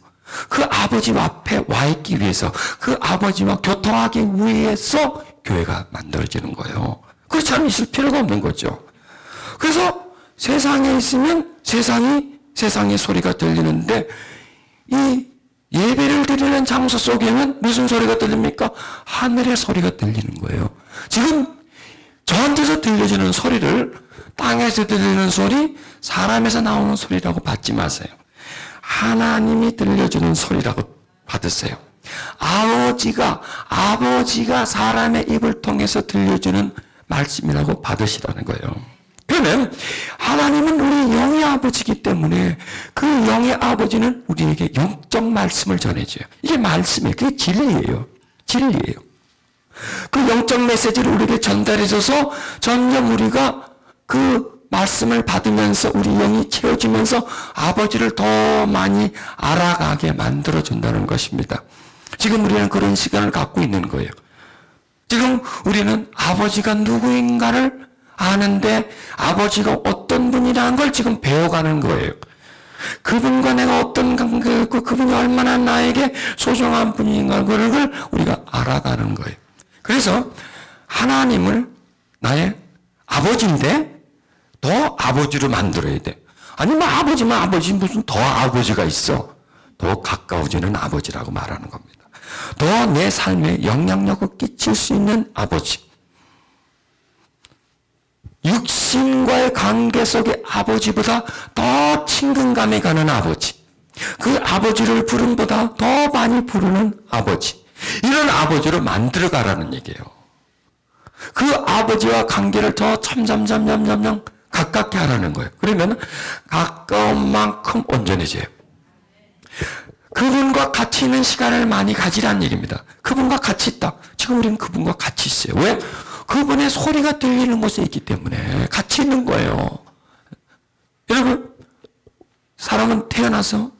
그 아버지 앞에 와 있기 위해서, 그 아버지와 교통하기 위해서 교회가 만들어지는 거예요. 그렇지 않으면 있을 필요가 없는 거죠. 그래서 세상에 있으면 세상의 소리가 들리는데, 이 예배를 드리는 장소 속에는 무슨 소리가 들립니까? 하늘의 소리가 들리는 거예요. 지금 저한테서 들려지는 소리를, 땅에서 들리는 소리, 사람에서 나오는 소리라고 받지 마세요. 하나님이 들려주는 소리라고 받으세요. 아버지가 사람의 입을 통해서 들려주는 말씀이라고 받으시라는 거예요. 그러면 하나님은 우리 영의 아버지이기 때문에 그 영의 아버지는 우리에게 영적 말씀을 전해줘요. 이게 말씀이에요. 그게 진리예요. 그 영적 메시지를 우리에게 전달해줘서 점점 우리가 그 말씀을 받으면서 우리 영이 채워지면서 아버지를 더 많이 알아가게 만들어준다는 것입니다. 지금 우리는 그런 시간을 갖고 있는 거예요. 지금 우리는 아버지가 누구인가를 아는데 아버지가 어떤 분이라는 걸 지금 배워가는 거예요. 그분과 내가 어떤 관계였고 그분이 얼마나 나에게 소중한 분인가를 우리가 알아가는 거예요. 그래서 하나님을 나의 아버지인데 더 아버지로 만들어야 돼. 아니면 아버지만 아버지, 무슨 더 아버지가 있어. 더 가까워지는 아버지라고 말하는 겁니다. 더 내 삶에 영향력을 끼칠 수 있는 아버지. 자신과의 관계 속에 아버지보다 더 친근감이 가는 아버지, 그 아버지를 부름보다 더 많이 부르는 아버지, 이런 아버지로 만들어가라는 얘기예요. 그 아버지와 관계를 더 점점 가깝게 하라는 거예요. 그러면 가까운 만큼 온전해져요. 그분과 같이 있는 시간을 많이 가지라는 얘기입니다. 그분과 같이 있다. 지금 우리는 그분과 같이 있어요. 왜? 그분의 소리가 들리는 곳에 있기 때문에 같이 있는 거예요. 여러분, 사람은 태어나서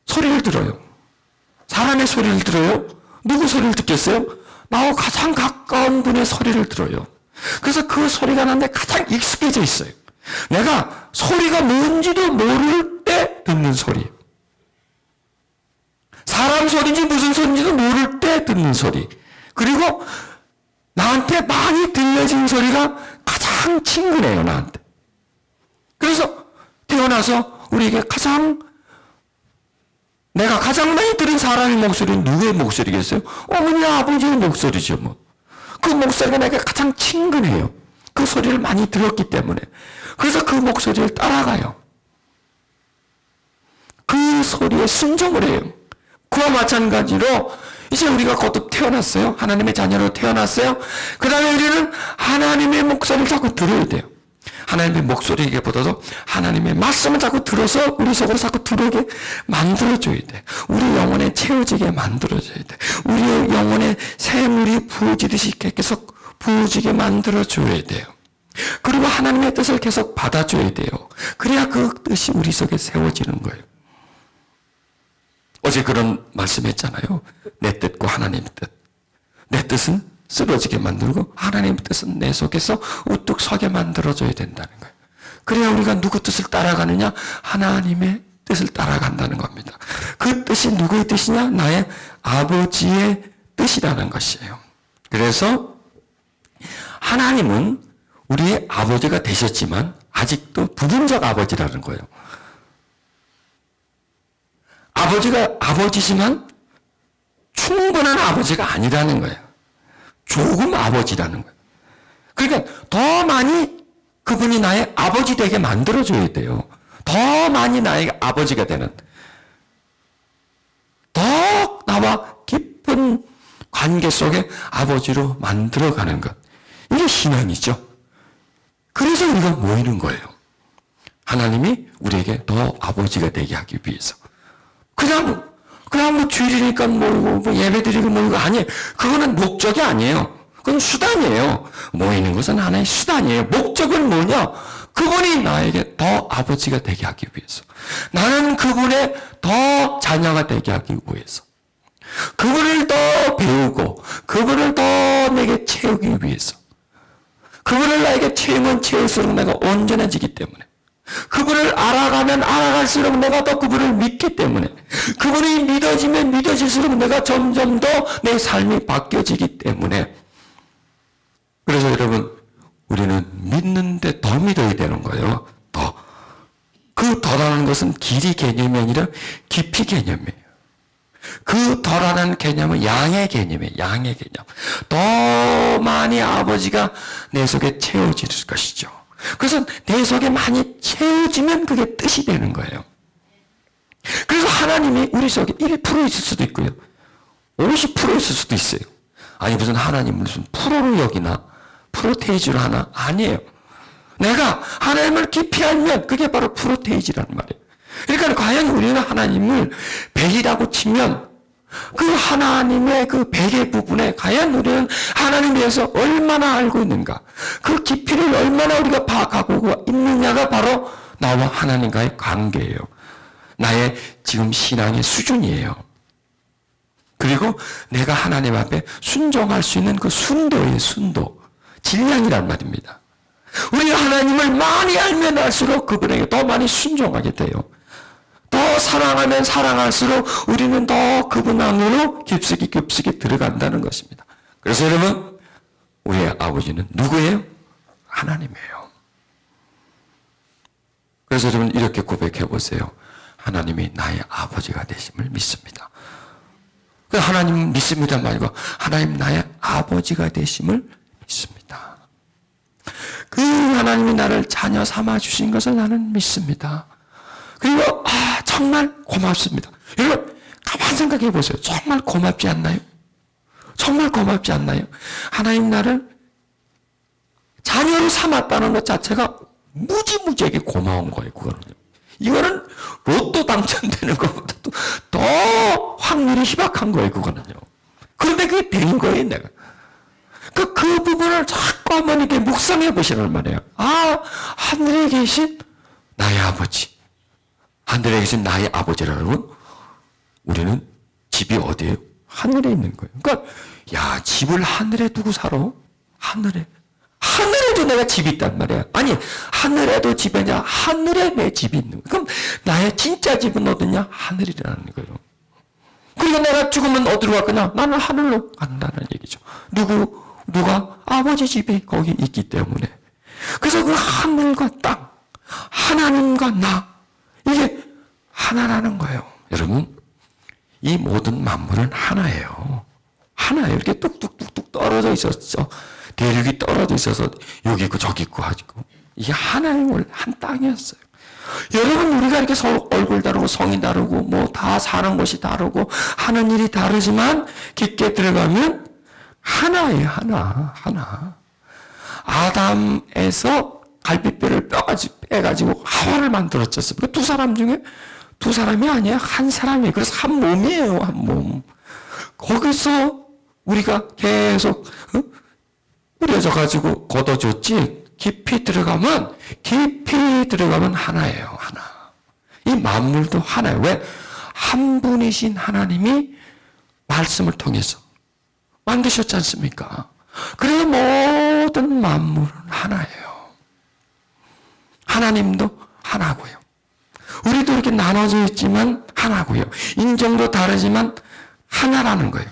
소리를 들어요. 사람의 소리를 들어요? 누구 소리를 듣겠어요? 나와 가장 가까운 분의 소리를 들어요. 그래서 그 소리가 나한테 가장 익숙해져 있어요. 내가 소리가 뭔지도 모를 때 듣는 소리. 사람 소리인지 무슨 소리인지도 모를 때 듣는 소리. 그리고 나한테 많이 들려진 소리가 가장 친근해요, 나한테. 그래서 태어나서 우리에게 내가 가장 많이 들은 사람의 목소리는 누구의 목소리겠어요? 어머니, 아버지의 목소리죠, 뭐. 그 목소리가 내게 가장 친근해요. 그 소리를 많이 들었기 때문에. 그래서 그 목소리를 따라가요. 그 소리에 순종을 해요. 그와 마찬가지로 이제 우리가 거듭 태어났어요. 하나님의 자녀로 태어났어요. 그 다음에 우리는 하나님의 목소리를 자꾸 들어야 돼요. 하나님의 목소리에게보다도 하나님의 말씀을 자꾸 들어서 우리 속으로 자꾸 들어오게 만들어줘야 돼. 우리 영혼에 채워지게 만들어줘야 돼. 우리의 영혼에 새물이 부어지듯이 계속 부어지게 만들어줘야 돼요. 그리고 하나님의 뜻을 계속 받아줘야 돼요. 그래야 그 뜻이 우리 속에 세워지는 거예요. 어제 그런 말씀했잖아요. 내 뜻과 하나님의 뜻. 내 뜻은 쓰러지게 만들고 하나님의 뜻은 내 속에서 우뚝 서게 만들어줘야 된다는 거예요. 그래야 우리가 누구 뜻을 따라가느냐? 하나님의 뜻을 따라간다는 겁니다. 그 뜻이 누구의 뜻이냐? 나의 아버지의 뜻이라는 것이에요. 그래서 하나님은 우리의 아버지가 되셨지만 아직도 부분적 아버지라는 거예요. 아버지가 아버지지만 충분한 아버지가 아니라는 거예요. 조금 아버지라는 거예요. 그러니까 더 많이 그분이 나의 아버지 되게 만들어줘야 돼요. 더 많이 나의 아버지가 되는, 더 나와 깊은 관계 속에 아버지로 만들어가는 것. 이게 신앙이죠. 그래서 우리가 모이는 거예요. 하나님이 우리에게 더 아버지가 되게 하기 위해서. 그냥 뭐 주일이니까 모이고, 예배드리고 모이고, 아니에요. 그거는 목적이 아니에요. 그건 수단이에요. 모이는 것은 하나의 수단이에요. 목적은 뭐냐? 그분이 나에게 더 아버지가 되게 하기 위해서. 나는 그분의 더 자녀가 되게 하기 위해서. 그분을 더 배우고, 그분을 더 내게 채우기 위해서. 그분을 나에게 채우면 채울수록 내가 온전해지기 때문에. 그분을 알아가면 알아갈수록 내가 더 그분을 믿기 때문에, 그분이 믿어지면 믿어질수록 내가 점점 더 내 삶이 바뀌어지기 때문에. 그래서 여러분, 우리는 믿는데 더 믿어야 되는 거예요. 더. 그 더라는 것은 길이 개념이 아니라 깊이 개념이에요. 그 더라는 개념은 양의 개념이에요. 양의 개념. 더 많이 아버지가 내 속에 채워질 것이죠. 그래서 내 속에 많이 채워지면 그게 뜻이 되는 거예요. 그래서 하나님이 우리 속에 1% 있을 수도 있고요. 50% 있을 수도 있어요. 아니 무슨 하나님을 무슨 프로로 여기나 프로테이지로 하나? 아니에요. 내가 하나님을 깊이 알면 그게 바로 프로테이지라는 말이에요. 그러니까 과연 우리는 하나님을 100이라고 치면 그 하나님의 그 100의 부분에 과연 우리는 하나님에 대해서 얼마나 알고 있는가, 그 깊이를 얼마나 우리가 파악하고 있느냐가 바로 나와 하나님과의 관계예요. 나의 지금 신앙의 수준이에요. 그리고 내가 하나님 앞에 순종할 수 있는 그 순도예요. 순도. 질량이란 말입니다. 우리가 하나님을 많이 알면 알수록 그분에게 더 많이 순종하게 돼요. 더 사랑하면 사랑할수록 우리는 더 그분 안으로 깊숙이 들어간다는 것입니다. 그래서 여러분, 우리의 아버지는 누구예요? 하나님이에요. 그래서 여러분 이렇게 고백해 보세요. 하나님이 나의 아버지가 되심을 믿습니다. 하나님 믿습니다 말고 하나님 나의 아버지가 되심을 믿습니다. 그 하나님이 나를 자녀 삼아 주신 것을 나는 믿습니다. 그리고 정말 고맙습니다. 여러분 가만 생각해 보세요. 정말 고맙지 않나요? 정말 고맙지 않나요? 하나님 나를 자녀로 삼았다는 것 자체가 무지무지하게 고마운 거예요. 이거는 로또 당첨되는 것보다도 더 확률이 희박한 거예요. 그거는요. 그런데 그게 된 거예요. 내가 그 부분을 자꾸 한번 이렇게 묵상해 보시란 말이에요. 하늘에 계신 나의 아버지, 하늘에 계신 나의 아버지라는 우리는 집이 어디예요? 하늘에 있는 거예요. 그러니까 집을 하늘에 두고 살아? 하늘에도 내가 집이 있단 말이야. 아니 하늘에도 집이 아니라 하늘에 내 집이 있는 거야. 그럼 나의 진짜 집은 어디냐? 하늘이라는 거예요. 그리고 내가 죽으면 어디로 갈 거냐? 나는 하늘로 간다는 얘기죠. 누가? 아버지 집이 거기 있기 때문에. 그래서 그 하늘과 땅, 하나님과 나, 이게 하나라는 거예요. 여러분, 이 모든 만물은 하나예요. 하나예요. 이렇게 뚝뚝뚝뚝 떨어져 있었죠. 대륙이 떨어져 있어서 여기 있고 저기 있고 하고. 이게 하나의 한 땅이었어요. 여러분, 우리가 이렇게 얼굴 다르고 성이 다르고 뭐 다 사는 곳이 다르고 하는 일이 다르지만 깊게 들어가면 하나예요. 하나. 아담에서 갈비뼈를 빼가지고 하와를 만들었죠. 그 두 사람 중에 두 사람이 아니야. 한 사람이에요. 그래서 한 몸이에요. 한 몸. 거기서 우리가 계속 뿌려져가지고 걷어줬지. 깊이 들어가면 하나예요. 하나. 이 만물도 하나예요. 왜? 한 분이신 하나님이 말씀을 통해서 만드셨지 않습니까? 그래서 모든 만물은 하나예요. 하나님도 하나고요. 우리도 이렇게 나눠져 있지만 하나고요. 인종도 다르지만 하나라는 거예요.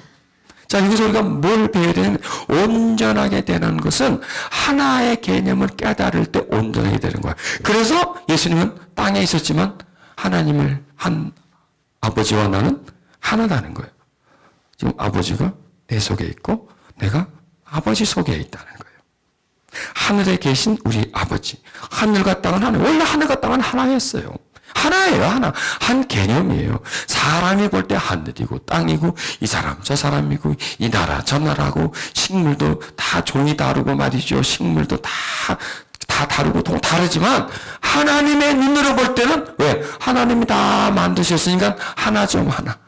자, 여기서 우리가 뭘 배워야 되냐면 온전하게 되는 것은 하나의 개념을 깨달을 때 온전하게 되는 거예요. 그래서 예수님은 땅에 있었지만 하나님을 한 아버지와 나는 하나다는 거예요. 지금 아버지가 내 속에 있고 내가 아버지 속에 있다는 거예요. 하늘에 계신 우리 아버지. 하늘과 땅은 하나. 원래 하늘과 땅은 하나였어요. 하나예요. 하나. 한 개념이에요. 사람이 볼 때 하늘이고 땅이고 이 사람 저 사람이고 이 나라 저 나라고 식물도 다 종이 다르고 말이죠. 식물도 다 다르고 다르지만 하나님의 눈으로 볼 때는 왜? 하나님이 다 만드셨으니까 하나죠. 하나.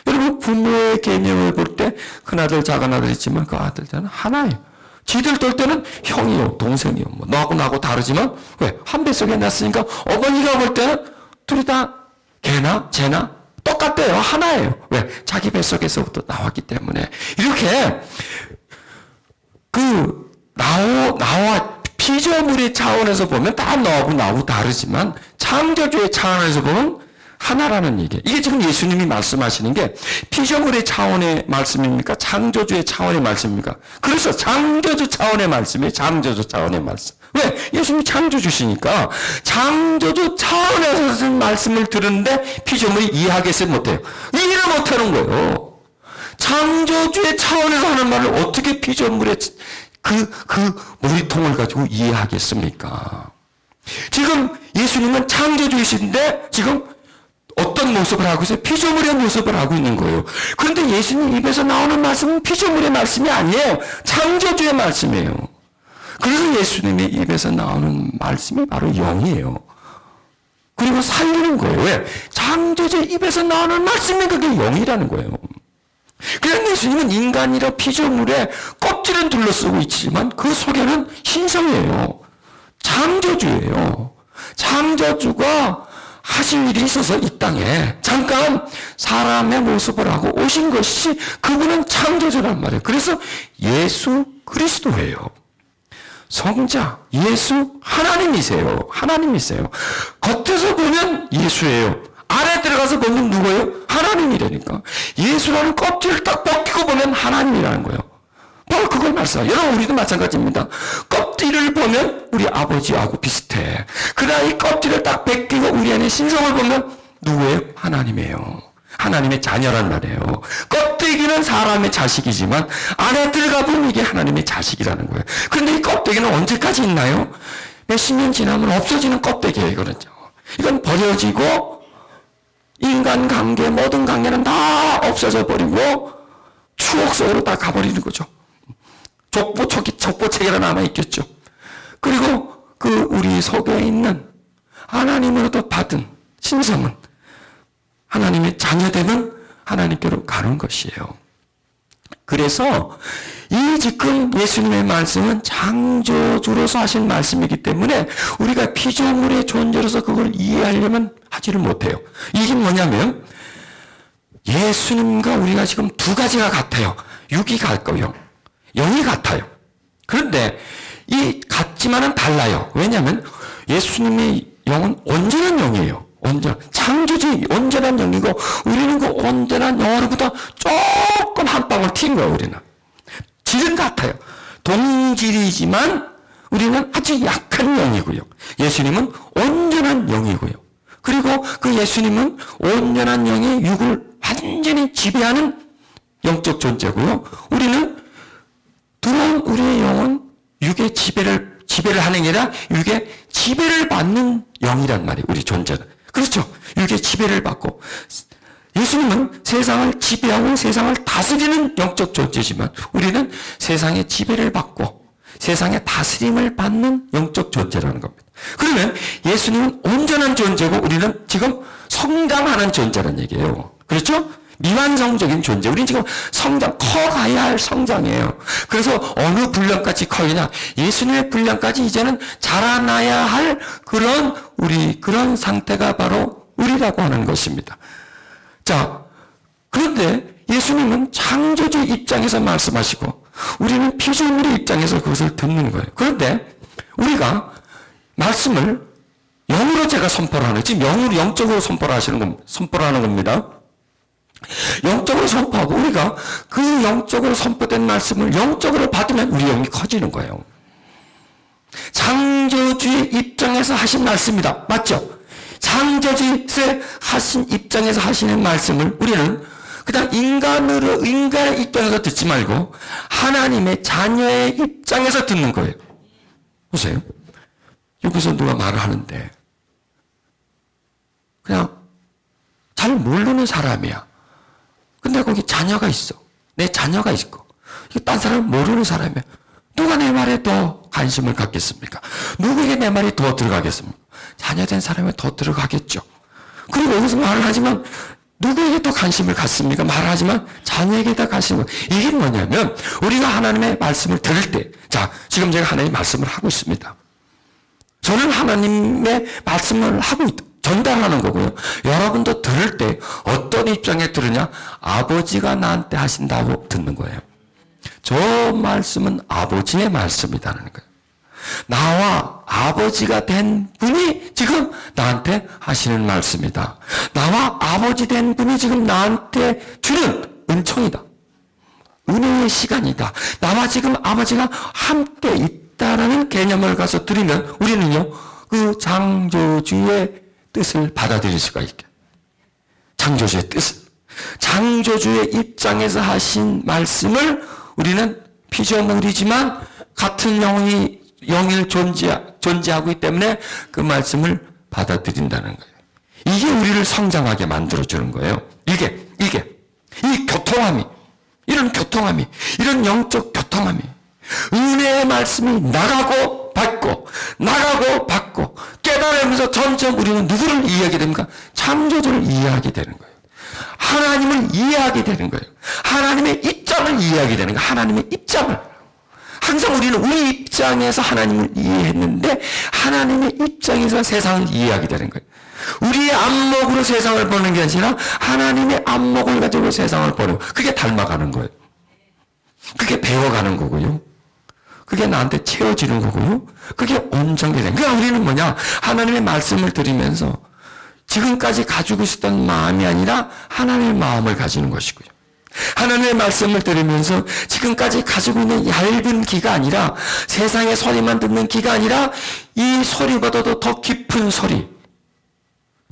여러분 부모의 개념을 볼 때 큰아들 작은아들 있지만 그 아들들은 하나예요. 지들 돌 때는 형이요 동생이요 뭐 너하고 나하고 다르지만 왜? 한 뱃속에 났으니까 어머니가 볼 때는 둘이 다 걔나 쟤나 똑같대요. 하나예요. 왜? 자기 뱃속에서부터 나왔기 때문에. 이렇게 나와 피조물의 차원에서 보면 다 너하고 나하고 다르지만 창조주의 차원에서 보면 하나라는 얘기예요. 이게 지금 예수님이 말씀하시는 게 피조물의 차원의 말씀입니까? 창조주의 차원의 말씀입니까? 그래서 창조주 차원의 말씀이에요. 창조주 차원의 말씀. 왜? 예수님이 창조주시니까 창조주 차원에서 하신 말씀을 들었는데 피조물이 이해하겠어요? 못해요? 이해를 못하는 거예요. 창조주의 차원에서 하는 말을 어떻게 피조물의 그 머리통을 가지고 이해하겠습니까? 지금 예수님은 창조주이신데 지금 어떤 모습을 하고 있어요? 피조물의 모습을 하고 있는 거예요. 그런데 예수님 입에서 나오는 말씀은 피조물의 말씀이 아니에요. 창조주의 말씀이에요. 그래서 예수님의 입에서 나오는 말씀이 바로 영이에요. 그리고 살리는 거예요. 왜? 창조주의 입에서 나오는 말씀이 그게 영이라는 거예요. 그냥 예수님은 인간이라 피조물의 껍질은 둘러쓰고 있지만 그 속에는 신성이에요. 창조주예요. 창조주가 하실 일이 있어서 이 땅에 잠깐 사람의 모습을 하고 오신 것이 그분은 창조주란 말이에요. 그래서 예수 그리스도예요. 성자 예수 하나님이세요. 하나님이세요. 겉에서 보면 예수예요. 안에 들어가서 보면 누구예요? 하나님이라니까. 예수라는 껍질을 딱 벗기고 보면 하나님이라는 거예요. 바로 그걸 말씀해요. 여러분 우리도 마찬가지입니다. 껍질을 보면 우리 아버지하고 비슷해. 그러나 이 껍질을 딱 벗기고 우리 안에 신성을 보면 누구예요? 하나님이에요. 하나님의 자녀란 말이에요. 껍질 껍데기는 사람의 자식이지만 안에 들어가 보면 이게 하나님의 자식이라는 거예요. 그런데 이 껍데기는 언제까지 있나요? 몇십 년 지나면 없어지는 껍데기예요. 이건 버려지고 인간관계 모든 관계는 다 없어져 버리고 추억 속으로 다 가버리는 거죠. 족보책에나 남아있겠죠. 그리고 그 우리 속에 있는 하나님으로부터 받은 신성은 하나님의 자녀되면 하나님께로 가는 것이에요. 그래서 이 지금 예수님의 말씀은 창조주로서 하신 말씀이기 때문에 우리가 피조물의 존재로서 그걸 이해하려면 하지를 못해요. 이게 뭐냐면 예수님과 우리가 지금 두 가지가 같아요. 육이 같고요. 영이 같아요. 그런데 이 같지만은 달라요. 왜냐하면 예수님의 영은 온전한 영이에요. 창조주 온전한 영이고 우리는 그 온전한 영으로부터 조금 한 방울 튄 거예요. 우리는 질은 같아요. 동질이지만 우리는 아주 약한 영이고요. 예수님은 온전한 영이고요. 그리고 그 예수님은 온전한 영의 육을 완전히 지배하는 영적 존재고요. 우리는 들어온 우리의 영은 육의 지배를 하는 게 아니라 육의 지배를 받는 영이란 말이에요. 우리 존재는. 그렇죠. 육의 지배를 받고 예수님은 세상을 지배하고 세상을 다스리는 영적 존재지만 우리는 세상의 지배를 받고 세상의 다스림을 받는 영적 존재라는 겁니다. 그러면 예수님은 온전한 존재고 우리는 지금 성장하는 존재라는 얘기예요. 그렇죠? 미완성적인 존재. 우리는 지금 커가야 할 성장이에요. 그래서 어느 분량까지 커야 예수님의 분량까지 이제는 자라나야 할 그런 상태가 바로 우리라고 하는 것입니다. 자, 그런데 예수님은 창조주 입장에서 말씀하시고 우리는 피조물의 입장에서 그것을 듣는 거예요. 그런데 우리가 말씀을 영으로 제가 선포를 하는 거예요. 지금 영적으로 선포를 하는 겁니다. 영적으로 선포하고 우리가 그 영적으로 선포된 말씀을 영적으로 받으면 우리 영이 커지는 거예요. 창조주의 입장에서 하신 말씀이다. 맞죠? 창조주의 하신 입장에서 하시는 말씀을 우리는 그냥 인간의 입장에서 듣지 말고 하나님의 자녀의 입장에서 듣는 거예요. 보세요. 여기서 누가 말을 하는데 그냥 잘 모르는 사람이야. 근데 거기 자녀가 있어. 내 자녀가 있고. 딴 사람은 모르는 사람이야. 누가 내 말에 더 관심을 갖겠습니까? 누구에게 내 말이 더 들어가겠습니까? 자녀된 사람에 더 들어가겠죠. 그리고 여기서 말을 하지만 누구에게 더 관심을 갖습니까? 말을 하지만 자녀에게 더 관심을. 이게 뭐냐면 우리가 하나님의 말씀을 들을 때, 자, 지금 제가 하나님의 말씀을 하고 있습니다. 저는 하나님의 말씀을 하고 있다. 전달하는 거고요. 여러분도 들을 때 어떤 입장에 들으냐? 아버지가 나한테 하신다고 듣는 거예요. 저 말씀은 아버지의 말씀이라는 거예요. 나와 아버지가 된 분이 지금 나한테 하시는 말씀이다. 나와 아버지 된 분이 지금 나한테 주는 은총이다. 은혜의 시간이다. 나와 지금 아버지가 함께 있다라는 개념을 가서 들으면 우리는요, 그 창조주의 뜻을 받아들일 수가 있게. 창조주의 뜻을. 창조주의 입장에서 하신 말씀을 우리는 피조물이지만 같은 영일 존재하고 있기 때문에 그 말씀을 받아들인다는 거예요. 이게 우리를 성장하게 만들어주는 거예요. 이 교통함이, 이런 영적 교통함이, 은혜의 말씀이 나가고 받고 깨달으면서 점점 우리는 누구를 이해하게 됩니까? 창조주를 이해하게 되는 거예요. 하나님을 이해하게 되는 거예요. 하나님의 입장을 이해하게 되는 거예요. 하나님의 입장을. 항상 우리는 우리 입장에서 하나님을 이해했는데 하나님의 입장에서 세상을 이해하게 되는 거예요. 우리의 안목으로 세상을 보는 게 아니라 하나님의 안목을 가지고 세상을 보는 거예요. 그게 닮아가는 거예요. 그게 배워가는 거고요. 그게 나한테 채워지는 거고요. 그게 온전히 되는 거예요. 그러니까 우리는 뭐냐? 하나님의 말씀을 들으면서 지금까지 가지고 있었던 마음이 아니라 하나님의 마음을 가지는 것이고요. 하나님의 말씀을 들으면서 지금까지 가지고 있는 얇은 귀가 아니라 세상의 소리만 듣는 귀가 아니라 이 소리보다도 더 깊은 소리.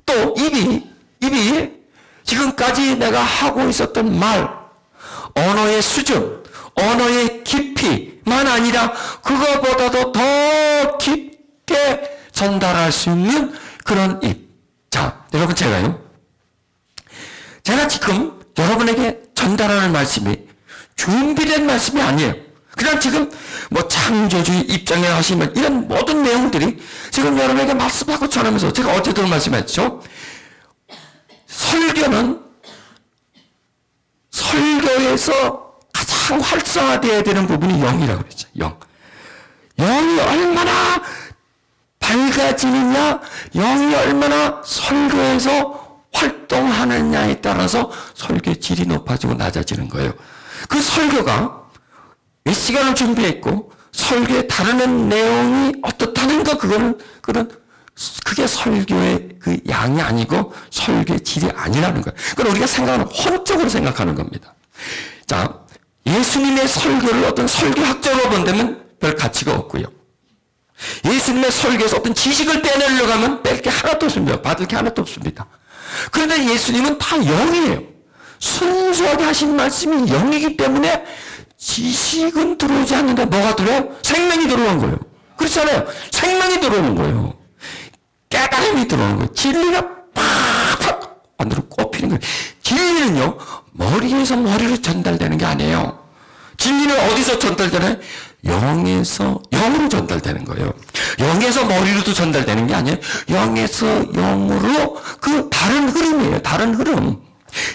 또 입이 지금까지 내가 하고 있었던 말, 언어의 수준, 언어의 깊이만 아니라 그거보다도 더 깊게 전달할 수 있는 그런 입. 자, 여러분 제가 지금 여러분에게 전달하는 말씀이 준비된 말씀이 아니에요. 그냥 지금 뭐 창조주의 입장에 하시면 이런 모든 내용들이 지금 여러분에게 말씀하고 전하면서 제가 어제도 말씀했죠. 설교에서 가장 활성화되어야 되는 부분이 영이라고 그랬죠. 영이 얼마나 밝아지느냐, 영이 얼마나 설교에서 활동하느냐에 따라서 설교의 질이 높아지고 낮아지는 거예요. 그 설교가 몇 시간을 준비했고 설교에 다루는 내용이 어떻다는 거, 그게 설교의 그 양이 아니고 설교의 질이 아니라는 거예요. 그건 우리가 생각하는 혼적으로 생각하는 겁니다. 자, 예수님의 설교를 어떤 설교학적으로 본다면 별 가치가 없고요. 예수님의 설교에서 어떤 지식을 빼내려고 하면 뺄 게 하나도 없습니다. 받을 게 하나도 없습니다. 그런데 예수님은 다 영이에요. 순수하게 하신 말씀이 영이기 때문에 지식은 들어오지 않는데 뭐가 들어요? 생명이 들어오는 거예요. 그렇잖아요. 생명이 들어오는 거예요. 깨달음이 들어오는 거예요. 진리가 팍팍 안으로 꼽히는 거예요. 진리는요, 머리에서 머리로 전달되는 게 아니에요. 진리는 어디서 전달되나요? 영에서 영으로 전달되는 거예요. 영에서 머리로도 전달되는 게 아니에요. 영에서 영으로 그 다른 흐름이에요. 다른 흐름.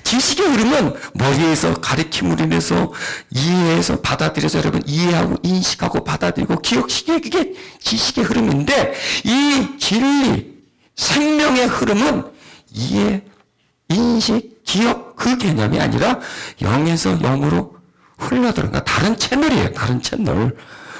지식의 흐름은 머리에서 가르침으로 인해서 이해해서 받아들여서 여러분 이해하고 인식하고 받아들이고 기억시키게, 그게 지식의 흐름인데, 이 진리, 생명의 흐름은 이해, 인식, 기억, 그 개념이 아니라 영에서 영으로 흘러들어가 다른 채널이에요. 다른 채널.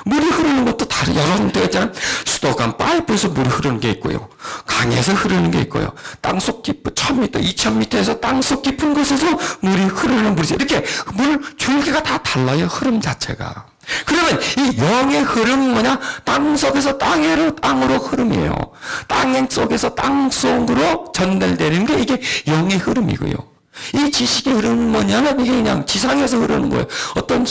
물이 흐르는 것도 다른 여러 군데가 있잖아요. 수도관 파이프에서 물이 흐르는 게 있고요. 강에서 흐르는 게 있고요. 땅속 깊은 1000m, 2000m에서 땅속 깊은 곳에서 물이 흐르는 물이죠. 이렇게 물 줄기가 다 달라요. 흐름 자체가. 그러면 이 영의 흐름은 뭐냐? 땅속에서 땅으로 흐름이에요. 땅 속에서 땅 속으로 전달되는 게 이게 영의 흐름이고요. 이 지식의 흐름은 뭐냐면 이게 그냥 지상에서 흐르는 거예요. 어떤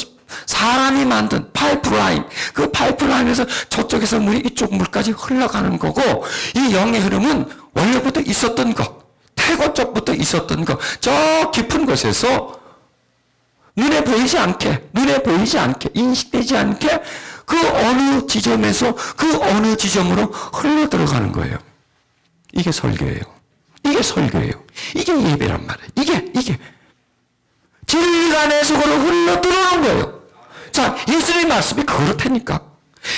사람이 만든 파이프라인, 그 파이프라인에서 저쪽에서 물이 이쪽 물까지 흘러가는 거고, 이 영의 흐름은 원래부터 있었던 것, 태고 쪽부터 있었던 것, 저 깊은 곳에서 눈에 보이지 않게, 인식되지 않게 그 어느 지점에서 그 어느 지점으로 흘러 들어가는 거예요. 이게 설교예요. 이게 설교예요. 이게 예배란 말이에요. 이게. 진리가 내 속으로 흘러 들어오는 거예요. 자, 예수님의 말씀이 그렇다니까.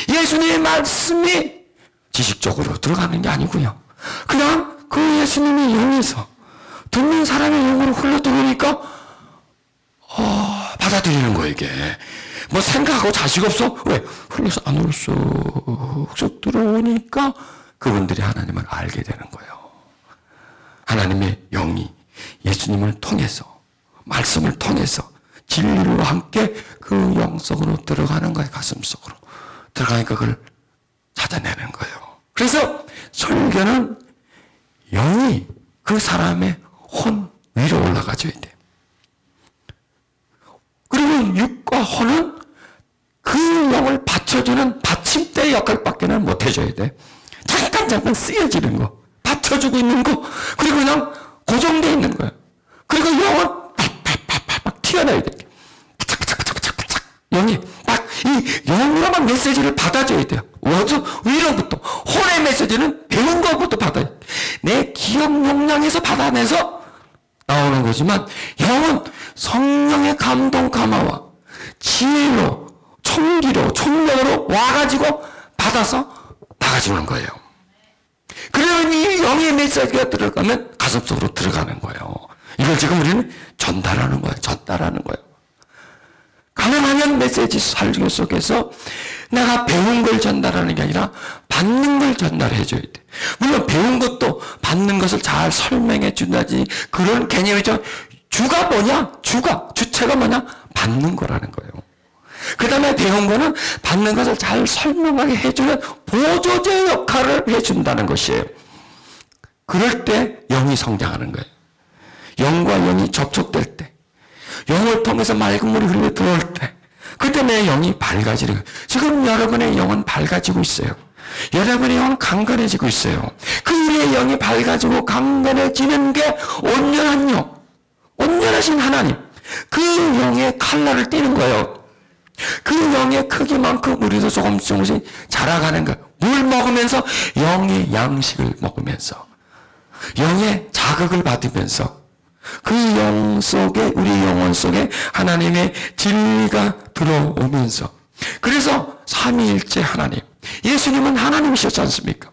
예수님의 말씀이 지식적으로 들어가는 게 아니고요. 그냥 그 예수님의 영에서 듣는 사람의 영으로 흘러 들어오니까 받아들이는 거예요, 이게. 뭐 생각하고 자식 없어? 왜? 흘러서 안으로 쑥 들어오니까 그분들이 하나님을 알게 되는 거예요. 하나님의 영이 예수님을 통해서, 말씀을 통해서 진리로 함께 그 영 속으로 들어가는 거예요. 가슴 속으로 들어가니까 그걸 찾아내는 거예요. 그래서 설교는 영이 그 사람의 혼 위로 올라가줘야 돼요. 그리고 육과 혼은 그 영을 받쳐주는 받침대 역할밖에는 못 해줘야 돼. 잠깐 쓰여지는 거, 받쳐주고 있는 거, 그리고 그냥 고정되어 있는 거예요. 그리고 영은 팍팍팍팍 튀어나와야 돼. 바짝바짝바짝바짝 영이 딱 이 영으로만 메시지를 받아줘야 돼요. 위로부터. 혼의 메시지는 배운 것부터 받아야 돼. 내 기억 용량에서 받아내서 나오는 거지만, 영은 성령의 감동 감화와 지혜로, 총기로, 총력으로 와가지고 받아서 나가주는 거예요. 그러면 이 영의 메시지가 들어가면 가슴속으로 들어가는 거예요. 이걸 지금 우리는 전달하는 거예요. 가능하면 메시지 설교 속에서 내가 배운 걸 전달하는 게 아니라 받는 걸 전달해 줘야 돼. 물론 배운 것도 받는 것을 잘 설명해 준다지 그런 개념이죠. 주가 뭐냐? 주체가 뭐냐? 받는 거라는 거예요. 그 다음에 배운 거는 받는 것을 잘 설명하게 해주는 보조제 역할을 해준다는 것이에요. 그럴 때 영이 성장하는 거예요. 영과 영이 접촉될 때, 영을 통해서 맑은 물이 흘러 들어올 때 그때 내 영이 밝아지는 거예요. 지금 여러분의 영은 밝아지고 있어요. 여러분의 영은 강건해지고 있어요. 그 우리의 영이 밝아지고 강건해지는 게 온전한 영, 온전하신 하나님, 그 영의 칼날을 띠는 거예요. 그 영의 크기만큼 우리도 조금씩 자라가는 거예요. 물 먹으면서 영의 양식을 먹으면서 영의 자극을 받으면서 그 영 속에 우리 영혼 속에 하나님의 진리가 들어오면서 그래서 삼위일체 하나님 예수님은 하나님이셨지 않습니까?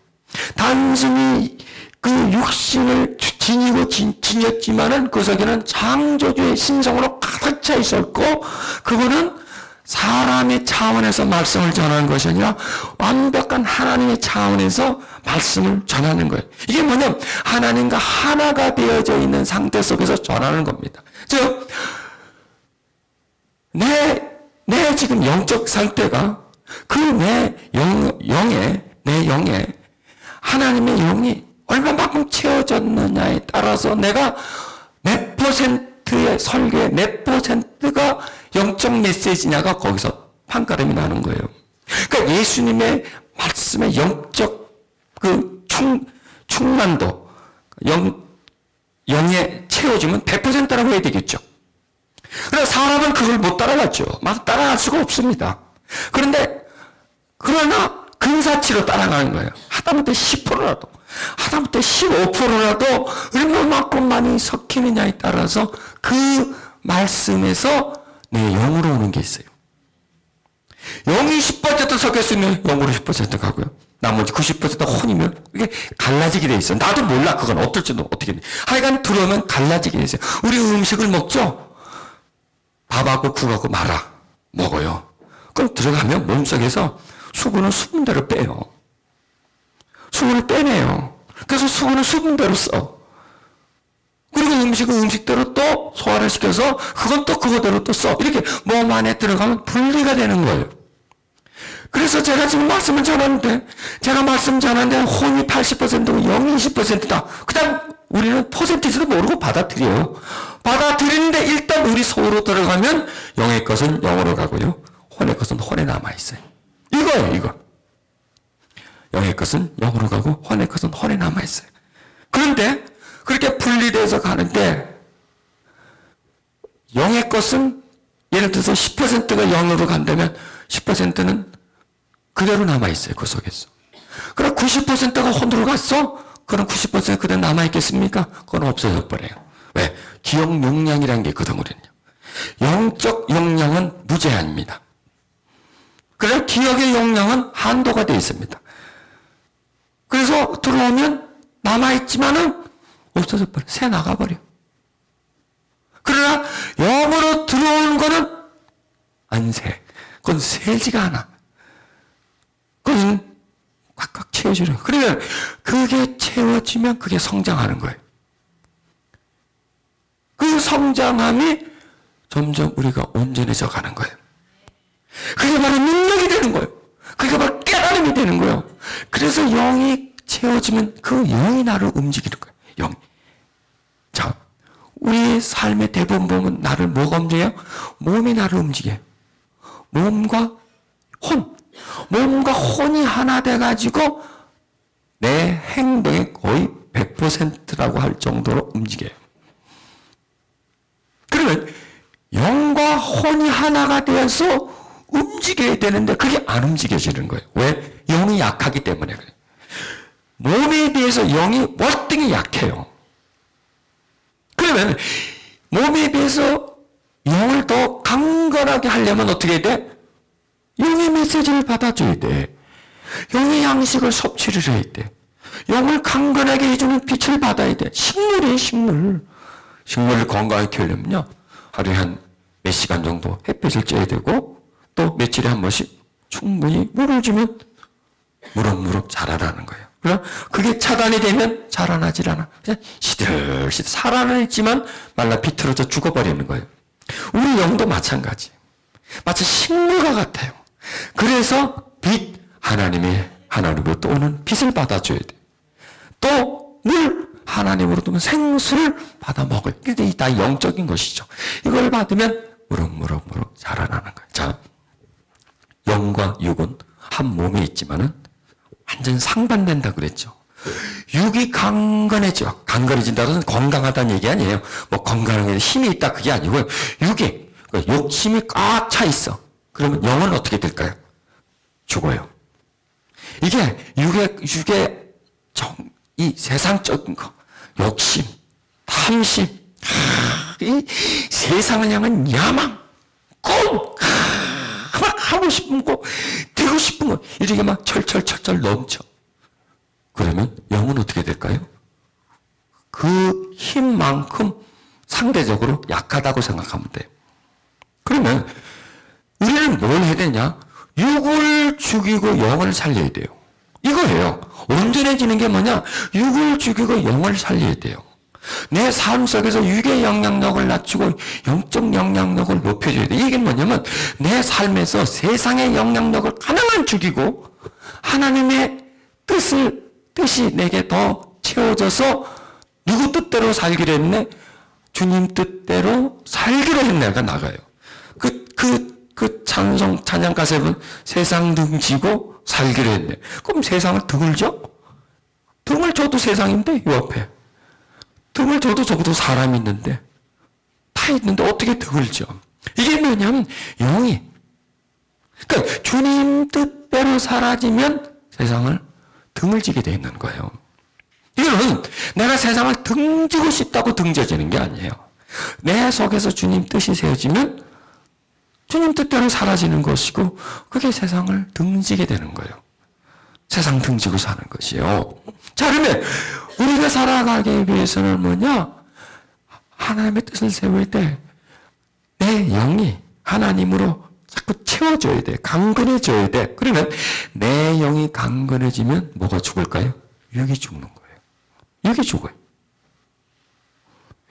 단순히 그 육신을 지니고 지녔지만은 그 속에는 창조주의 신성으로 가득 차 있었고 그거는 사람의 차원에서 말씀을 전하는 것이 아니라 완벽한 하나님의 차원에서 말씀을 전하는 거예요. 이게 뭐냐면 하나님과 하나가 되어져 있는 상태 속에서 전하는 겁니다. 즉, 내 지금 영적 상태가 그 내 영에 하나님의 영이 얼마만큼 채워졌느냐에 따라서 내가 몇 퍼센트의 설교에 몇 퍼센트가 영적 메시지냐가 거기서 판가름이 나는 거예요. 그러니까 예수님의 말씀의 영적 그 충만도, 영에 채워지면 100%라고 해야 되겠죠. 그러나 사람은 그걸 못 따라갔죠. 막 따라갈 수가 없습니다. 그러나 근사치로 따라가는 거예요. 하다못해 10%라도, 하다못해 15%라도 얼마만큼 많이 섞이느냐에 따라서 그 말씀에서 내 영으로 오는 게 있어요. 영이 10% 섞였으면 영으로 10% 가고요. 나머지 90%가 혼이면 이게 갈라지게 돼 있어요. 나도 몰라 그건 어떨지도 어떻게 돼. 하여간 들어오면 갈라지게 돼 있어요. 우리 음식을 먹죠. 밥하고 국하고 말아 먹어요. 그럼 들어가면 몸속에서 수분은 수분대로 빼요. 수분을 빼내요. 그래서 수분은 수분대로 써. 그리고 음식은 음식대로 또 소화를 시켜서 그건 또 그거대로 또 써. 이렇게 몸 안에 들어가면 분리가 되는 거예요. 그래서 제가 지금 말씀을 전하는데 제가 말씀 전하는데 혼이 80%고 영이 20%다. 그냥 우리는 퍼센티지도 모르고 받아들여요. 받아들이는데 일단 우리 속으로 들어가면 영의 것은 영으로 가고요. 혼의 것은 혼에 남아있어요. 이거예요, 이거. 영의 것은 영으로 가고 혼의 것은 혼에 남아있어요. 그런데 그렇게 분리돼서 가는데 영의 것은 예를 들어서 10%가 영으로 간다면 10%는 그대로 남아있어요. 그 속에서. 그럼 90%가 혼으로 갔어? 그럼 90% 그대로 남아있겠습니까? 그건 없어져 버려요. 왜? 기억 용량이라는 게 있거든, 우리는요. 영적 용량은 무제한입니다. 그래서 기억의 용량은 한도가 되어 있습니다. 그래서 들어오면 남아있지만은 없어져 버려. 새 나가버려. 그러나 영으로 들어오는 거는 안 새. 그건 새지가 않아. 그건 꽉꽉 채워주는 거예요. 그러면 그게 채워지면 그게 성장하는 거예요. 그 성장함이 점점 우리가 온전해져 가는 거예요. 그게 바로 능력이 되는 거예요. 그게 바로 깨달음이 되는 거예요. 그래서 영이 채워지면 그 영이 나를 움직이는 거예요. 영. 자, 우리 삶의 대부분 보면 나를 뭐가 움직여요? 몸이 나를 움직여요. 몸과 혼. 몸과 혼이 하나 돼가지고 내 행동이 거의 100%라고 할 정도로 움직여요. 그러면 영과 혼이 하나가 되어서 움직여야 되는데 그게 안 움직여지는 거예요. 왜? 영이 약하기 때문에 그래요. 몸에 비해서 영이 월등히 약해요. 그러면 몸에 비해서 영을 더 강건하게 하려면 어떻게 해야 돼? 영의 메시지를 받아줘야 돼. 영의 양식을 섭취를 해야 돼. 영을 강건하게 해주는 빛을 받아야 돼. 식물이에요, 식물. 식물을 건강하게 키우려면요. 하루에 한 몇 시간 정도 햇빛을 쬐야 되고 또 며칠에 한 번씩 충분히 물을 주면 무럭무럭 자라라는 거예요. 그럼 그게 차단이 되면 자라나질 않아. 그냥 시들시들 살아는 있지만 말라 비틀어져 죽어버리는 거예요. 우리 영도 마찬가지. 마치 식물과 같아요. 그래서 빛, 하나님으로부터 오는 빛을 받아줘야 돼. 또 물, 하나님으로부터 생수를 받아 먹을. 이게 다 영적인 것이죠. 이걸 받으면 무럭무럭 자라나는 거예요. 자, 영과 육은 한 몸에 있지만은 완전 상반된다 그랬죠. 육이 강건해져. 강건해진다는 건강하다는 얘기 아니에요. 뭐 건강하게 힘이 있다 그게 아니고요. 육이 욕심이 꽉 차 있어. 그러면 영은 어떻게 될까요? 죽어요. 이게 육의 이 세상적인 거, 욕심, 탐심, 이 세상을 향한 야망, 꿈, 막 하고 싶은 거, 되고 싶은 거, 이렇게 막 철철 넘쳐. 그러면 영은 어떻게 될까요? 그 힘만큼 상대적으로 약하다고 생각하면 돼요. 그러면 우리는 뭘 해야 되냐? 육을 죽이고 영을 살려야 돼요. 이거예요. 온전해지는 게 뭐냐? 육을 죽이고 영을 살려야 돼요. 내 삶 속에서 육의 영향력을 낮추고 영적 영향력을 높여줘야 돼. 이게 뭐냐면 내 삶에서 세상의 영향력을 하나만 죽이고 하나님의 뜻이 내게 더 채워져서 누구 뜻대로 살기로 했네? 주님 뜻대로 살기로 했네가 나가요. 찬양 가사는 세상 등지고 살기로 했네. 그럼 세상을 등을 져? 등을 져도 세상인데, 요 앞에. 등을 져도 적어도 사람이 있는데, 다 있는데 어떻게 등을 져? 이게 뭐냐면, 영이. 그러니까 주님 뜻대로 사라지면 세상을 등을 지게 돼 있는 거예요. 이거는 내가 세상을 등지고 싶다고 등져지는 게 아니에요. 내 속에서 주님 뜻이 세워지면 주님 뜻대로 사라지는 것이고 그게 세상을 등지게 되는 거예요. 세상 등지고 사는 것이요. 자, 그러면 우리가 살아가기 위해서는 뭐냐? 하나님의 뜻을 세울 때 내 영이 하나님으로 자꾸 채워줘야 돼. 강건해져야 돼. 그러면 내 영이 강건해지면 뭐가 죽을까요? 육이 죽는 거예요. 육이 죽어요.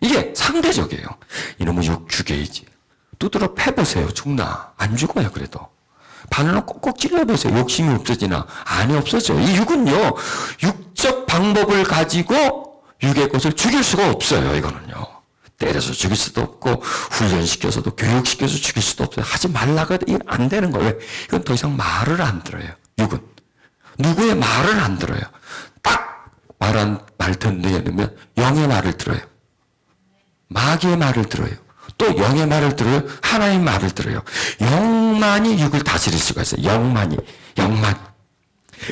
이게 상대적이에요. 이놈의 육 죽여야지. 두드러 패보세요. 죽나? 안 죽어요, 그래도. 바늘로 꼭꼭 찔러보세요. 욕심이 없어지나? 아니, 없어져. 이 육은요, 육적 방법을 가지고 육의 것을 죽일 수가 없어요, 이거는요. 때려서 죽일 수도 없고, 훈련시켜서도, 교육시켜서 죽일 수도 없어요. 하지 말라고 해도 이건 안 되는 거예요. 이건 더 이상 말을 안 들어요, 육은. 누구의 말을 안 들어요. 딱 말 듣는 영의 말을 들어요. 마귀의 말을 들어요. 또 영의 말을 들어요. 하나님의 말을 들어요. 영만이 육을 다스릴 수가 있어요. 영만.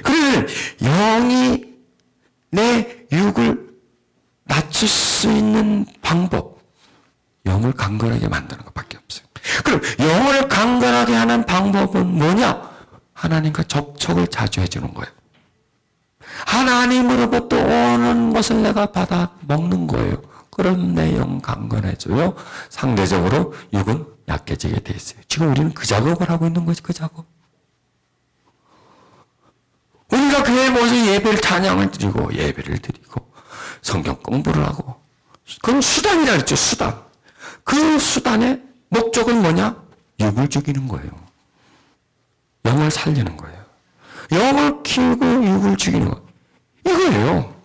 그러면 영이 내 육을 낮출 수 있는 방법, 영을 강건하게 만드는 것밖에 없어요. 그럼 영을 강건하게 하는 방법은 뭐냐? 하나님과 접촉을 자주 해주는 거예요. 하나님으로부터 오는 것을 내가 받아 먹는 거예요. 그럼 내 영 강건해져요. 상대적으로 육은 약해지게 돼 있어요. 지금 우리는 그 작업을 하고 있는 거지, 그 작업. 우리가 교회에 모여서 예배를 찬양을 드리고 예배를 드리고 성경 공부를 하고 그건 수단이라 그랬죠, 수단. 그 수단의 목적은 뭐냐? 육을 죽이는 거예요. 영을 살리는 거예요. 영을 키우고 육을 죽이는 거예요. 이거예요.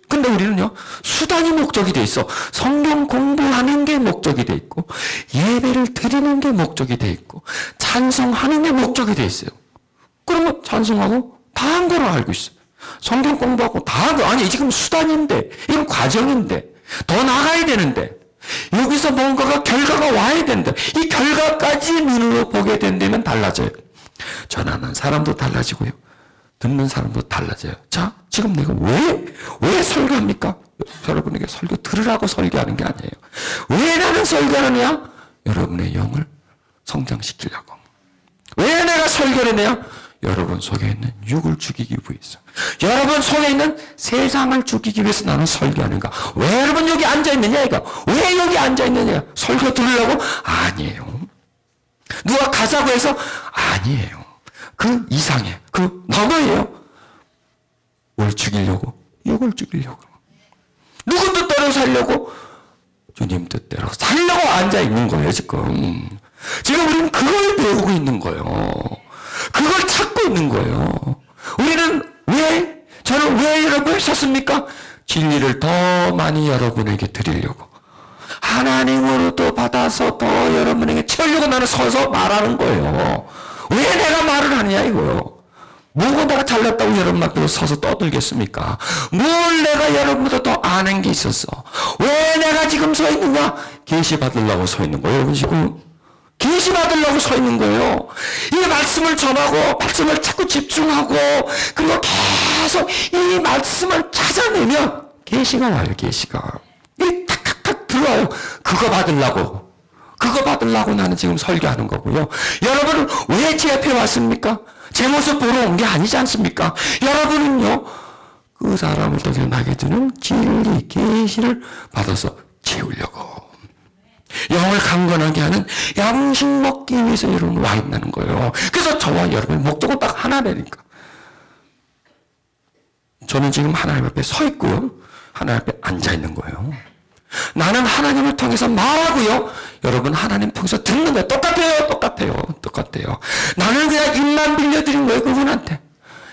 근데 우리는요, 수단이 목적이 돼 있어. 성경 공부하는 게 목적이 돼 있고, 예배를 드리는 게 목적이 돼 있고, 찬송하는 게 목적이 돼 있어요. 그러면 찬송하고 다 한 거로 알고 있어요. 성경 공부하고 다 한 거. 아니, 지금 수단인데, 이건 과정인데, 더 나가야 되는데, 여기서 뭔가가 결과가 와야 된다. 이 결과까지 눈으로 보게 된다면 달라져요. 전하는 사람도 달라지고요. 듣는 사람도 달라져요. 자, 지금 내가 왜 설교합니까? 여러분에게 설교 들으라고 설교하는 게 아니에요. 왜 나는 설교하느냐? 여러분의 영을 성장시키려고. 왜 내가 설교를 해냐? 여러분 속에 있는 육을 죽이기 위해서. 여러분 속에 있는 세상을 죽이기 위해서 나는 설교하는가? 왜 여러분 여기 앉아있느냐, 이거? 왜 여기 앉아있느냐? 설교 들으려고? 아니에요. 누가 가자고 해서? 아니에요. 그 이상해. 그 너머예요. 뭘 죽이려고? 육을 죽이려고. 누구 뜻대로 살려고? 주님 뜻대로 살려고 앉아있는 거예요, 지금. 지금 우리는 그걸 배우고 있는 거예요. 그걸 찾고 있는 거예요. 우리는 저는 왜 여러분을 샀습니까? 진리를 더 많이 여러분에게 드리려고, 하나님으로도 받아서 더 여러분에게 채우려고 나는 서서 말하는 거예요. 왜 내가 말을 하느냐 이거요. 뭐가 내가 잘났다고 여러분 앞에서 서서 떠들겠습니까? 뭘 내가 여러분보다 더 아는 게 있었어? 왜 내가 지금 서 있느냐? 계시 받으려고 서 있는 거예요. 여러분 지금 계시 받으려고 서 있는 거예요. 이 말씀을 전하고 말씀을 자꾸 집중하고 그리고 계속 이 말씀을 찾아내면 계시가 와요. 계시가 이 탁탁탁 들어와요. 그거 받으려고 나는 지금 설교하는 거고요. 여러분은 왜 제 앞에 왔습니까? 제 모습 보러 온 게 아니지 않습니까? 여러분은요, 그 사람을 통해 나게 주는 진리, 계시를 받아서 채우려고, 영을 강건하게 하는 양식 먹기 위해서 여러분 와 있다는 거예요. 그래서 저와 여러분의 목적은 딱 하나라니까. 저는 지금 하나님 앞에 서 있고요, 하나님 앞에 앉아 있는 거예요. 나는 하나님을 통해서 말하고요, 여러분 하나님 통해서 듣는 거예요. 똑같아요. 나는 그냥 입만 빌려드린 거예요, 그분한테.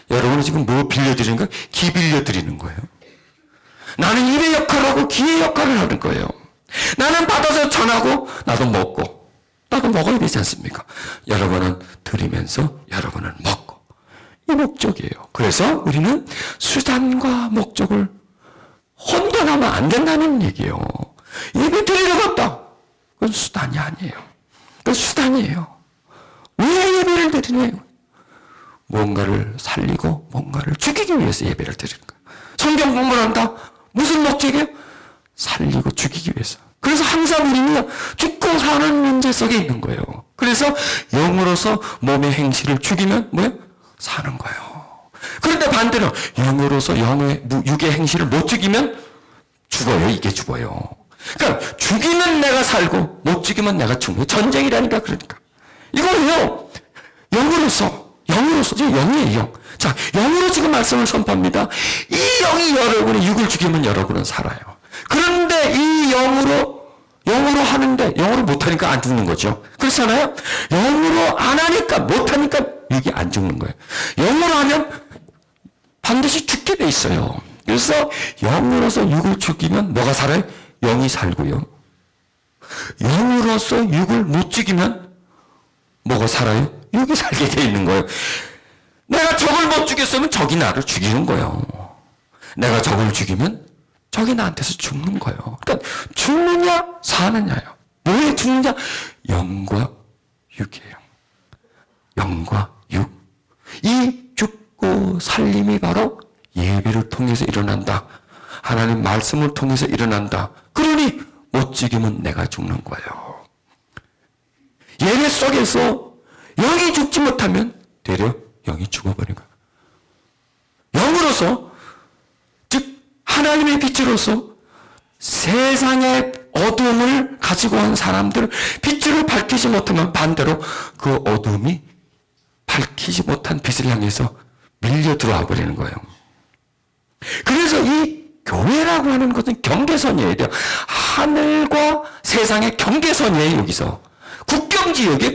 여러분은 지금 뭐 빌려드리는 거예요? 기 빌려드리는 거예요. 나는 입의 역할을 하고 귀의 역할을 하는 거예요. 나는 받아서 전하고 나도 먹고, 나도 먹어야 되지 않습니까? 여러분은 드리면서 여러분은 먹고, 이 목적이에요. 그래서 우리는 수단과 목적을 혼돈하면 안 된다는 얘기예요. 예배 드리러 갔다, 그건 수단이 아니에요. 그건 수단이에요. 왜 예배를 드리냐요? 뭔가를 살리고 뭔가를 죽이기 위해서 예배를 드리는 거예요. 성경 공부를 한다, 무슨 목적이에요? 살리고 죽이기 위해서. 그래서 항상 우리는 죽고 사는 문제 속에 있는 거예요. 그래서 영으로서 몸의 행실을 죽이면 뭐예요? 사는 거예요. 그런데 반대로 영으로서 육의 행실을 못 죽이면 죽어요. 이게 죽어요. 그러니까 죽이면 내가 살고 못 죽이면 내가 죽는 전쟁이라니까. 그러니까 이거예요. 영으로서 지금 영이에요. 영. 자, 영으로 지금 말씀을 선포합니다. 이 영이 여러분의 육을 죽이면 여러분은 살아요. 그런데 이 영으로 하는데 영으로 못하니까 안 죽는 거죠. 그렇잖아요. 영으로 안 하니까 못하니까 육이 안 죽는 거예요. 영으로 하면 반드시 죽게 돼 있어요. 그래서 영으로서 육을 죽이면 뭐가 살아요? 영이 살고요. 영으로서 육을 못 죽이면 뭐가 살아요? 육이 살게 돼 있는 거예요. 내가 적을 못 죽였으면 적이 나를 죽이는 거예요. 내가 적을 죽이면 적이 나한테서 죽는 거예요. 그러니까 죽느냐 사느냐요. 왜 죽느냐? 영과 육이에요. 영과 육. 이 죽고 살림이 바로 예배를 통해서 일어난다. 하나님 말씀을 통해서 일어난다. 그러니 못 죽이면 내가 죽는 거예요. 예배 속에서 영이 죽지 못하면 되려 영이 죽어버린 거예요. 영으로서, 즉 하나님의 빛으로서 세상의 어둠을 가지고 온 사람들 빛을 밝히지 못하면 반대로 그 어둠이 밝히지 못한 빛을 향해서 밀려 들어와 버리는 거예요. 그래서 이 교회라고 하는 것은 경계선이에요. 하늘과 세상의 경계선이에요. 여기서 국경지역이에요.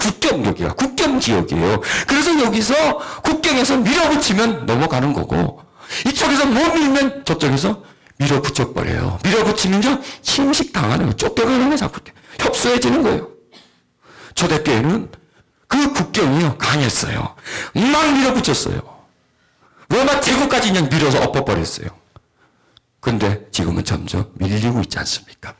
국경지역이에요. 그래서 여기서 국경에서 밀어붙이면 넘어가는 거고, 이쪽에서 못 밀면 저쪽에서 밀어붙여버려요. 밀어붙이면요 침식당하는 거예요. 쫓겨가는 거예요. 자꾸 협소해지는 거예요. 초대교회는 그 국경이요 강했어요. 막 밀어붙였어요. 로마 제국까지 그냥 밀어서 엎어버렸어요. 근데 지금은 점점 밀리고 있지 않습니까?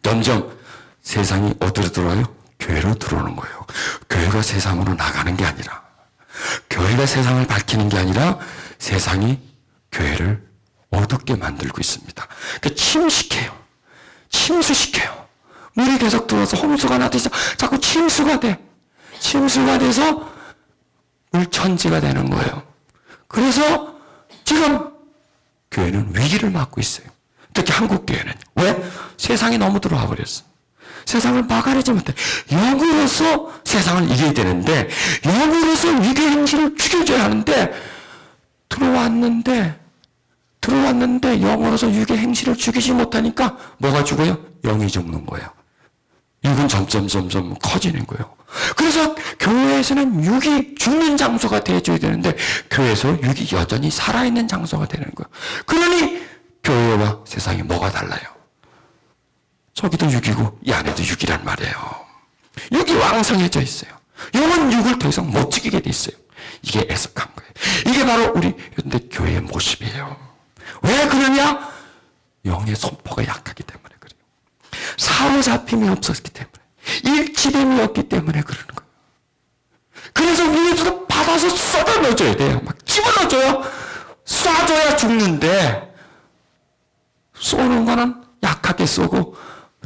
점점 세상이 어디로 들어와요? 교회로 들어오는 거예요. 교회가 세상으로 나가는 게 아니라, 교회가 세상을 밝히는 게 아니라 세상이 교회를 어둡게 만들고 있습니다. 그러니까 침수시켜요. 물이 계속 들어와서 홍수가 나듯이 자꾸 침수가 돼서 물천지가 되는 거예요. 그래서 지금 교회는 위기를 맞고 있어요. 특히 한국 교회는. 왜? 세상이 너무 들어와 버렸어. 세상을 막아내지 못해. 영으로서 세상을 이겨야 되는데, 영으로서 위기의 행실을 죽여줘야 하는데, 들어왔는데 영으로서 육의 행실을 죽이지 못하니까 뭐가 죽어요? 영이 죽는 거예요. 육은 점점 커지는 거예요. 그래서 교회에서는 육이 죽는 장소가 되어줘야 되는데 교회에서 육이 여전히 살아있는 장소가 되는 거예요. 그러니 교회와 세상이 뭐가 달라요? 저기도 육이고 이 안에도 육이란 말이에요. 육이 왕성해져 있어요. 영은 육을 더 이상 못 지키게 돼 있어요. 이게 애석한 거예요. 이게 바로 우리 현대 교회의 모습이에요. 왜 그러냐? 영의 선포가 약하기 때문에 그래요. 사로잡힘이 없었기 때문에, 일치됨이 없기 때문에 그러는 거예요. 그래서 위에서 받아서 쏟아 넣어줘야 돼요. 막 집어넣어줘요. 쏴줘야 죽는데, 쏘는 거는 약하게 쏘고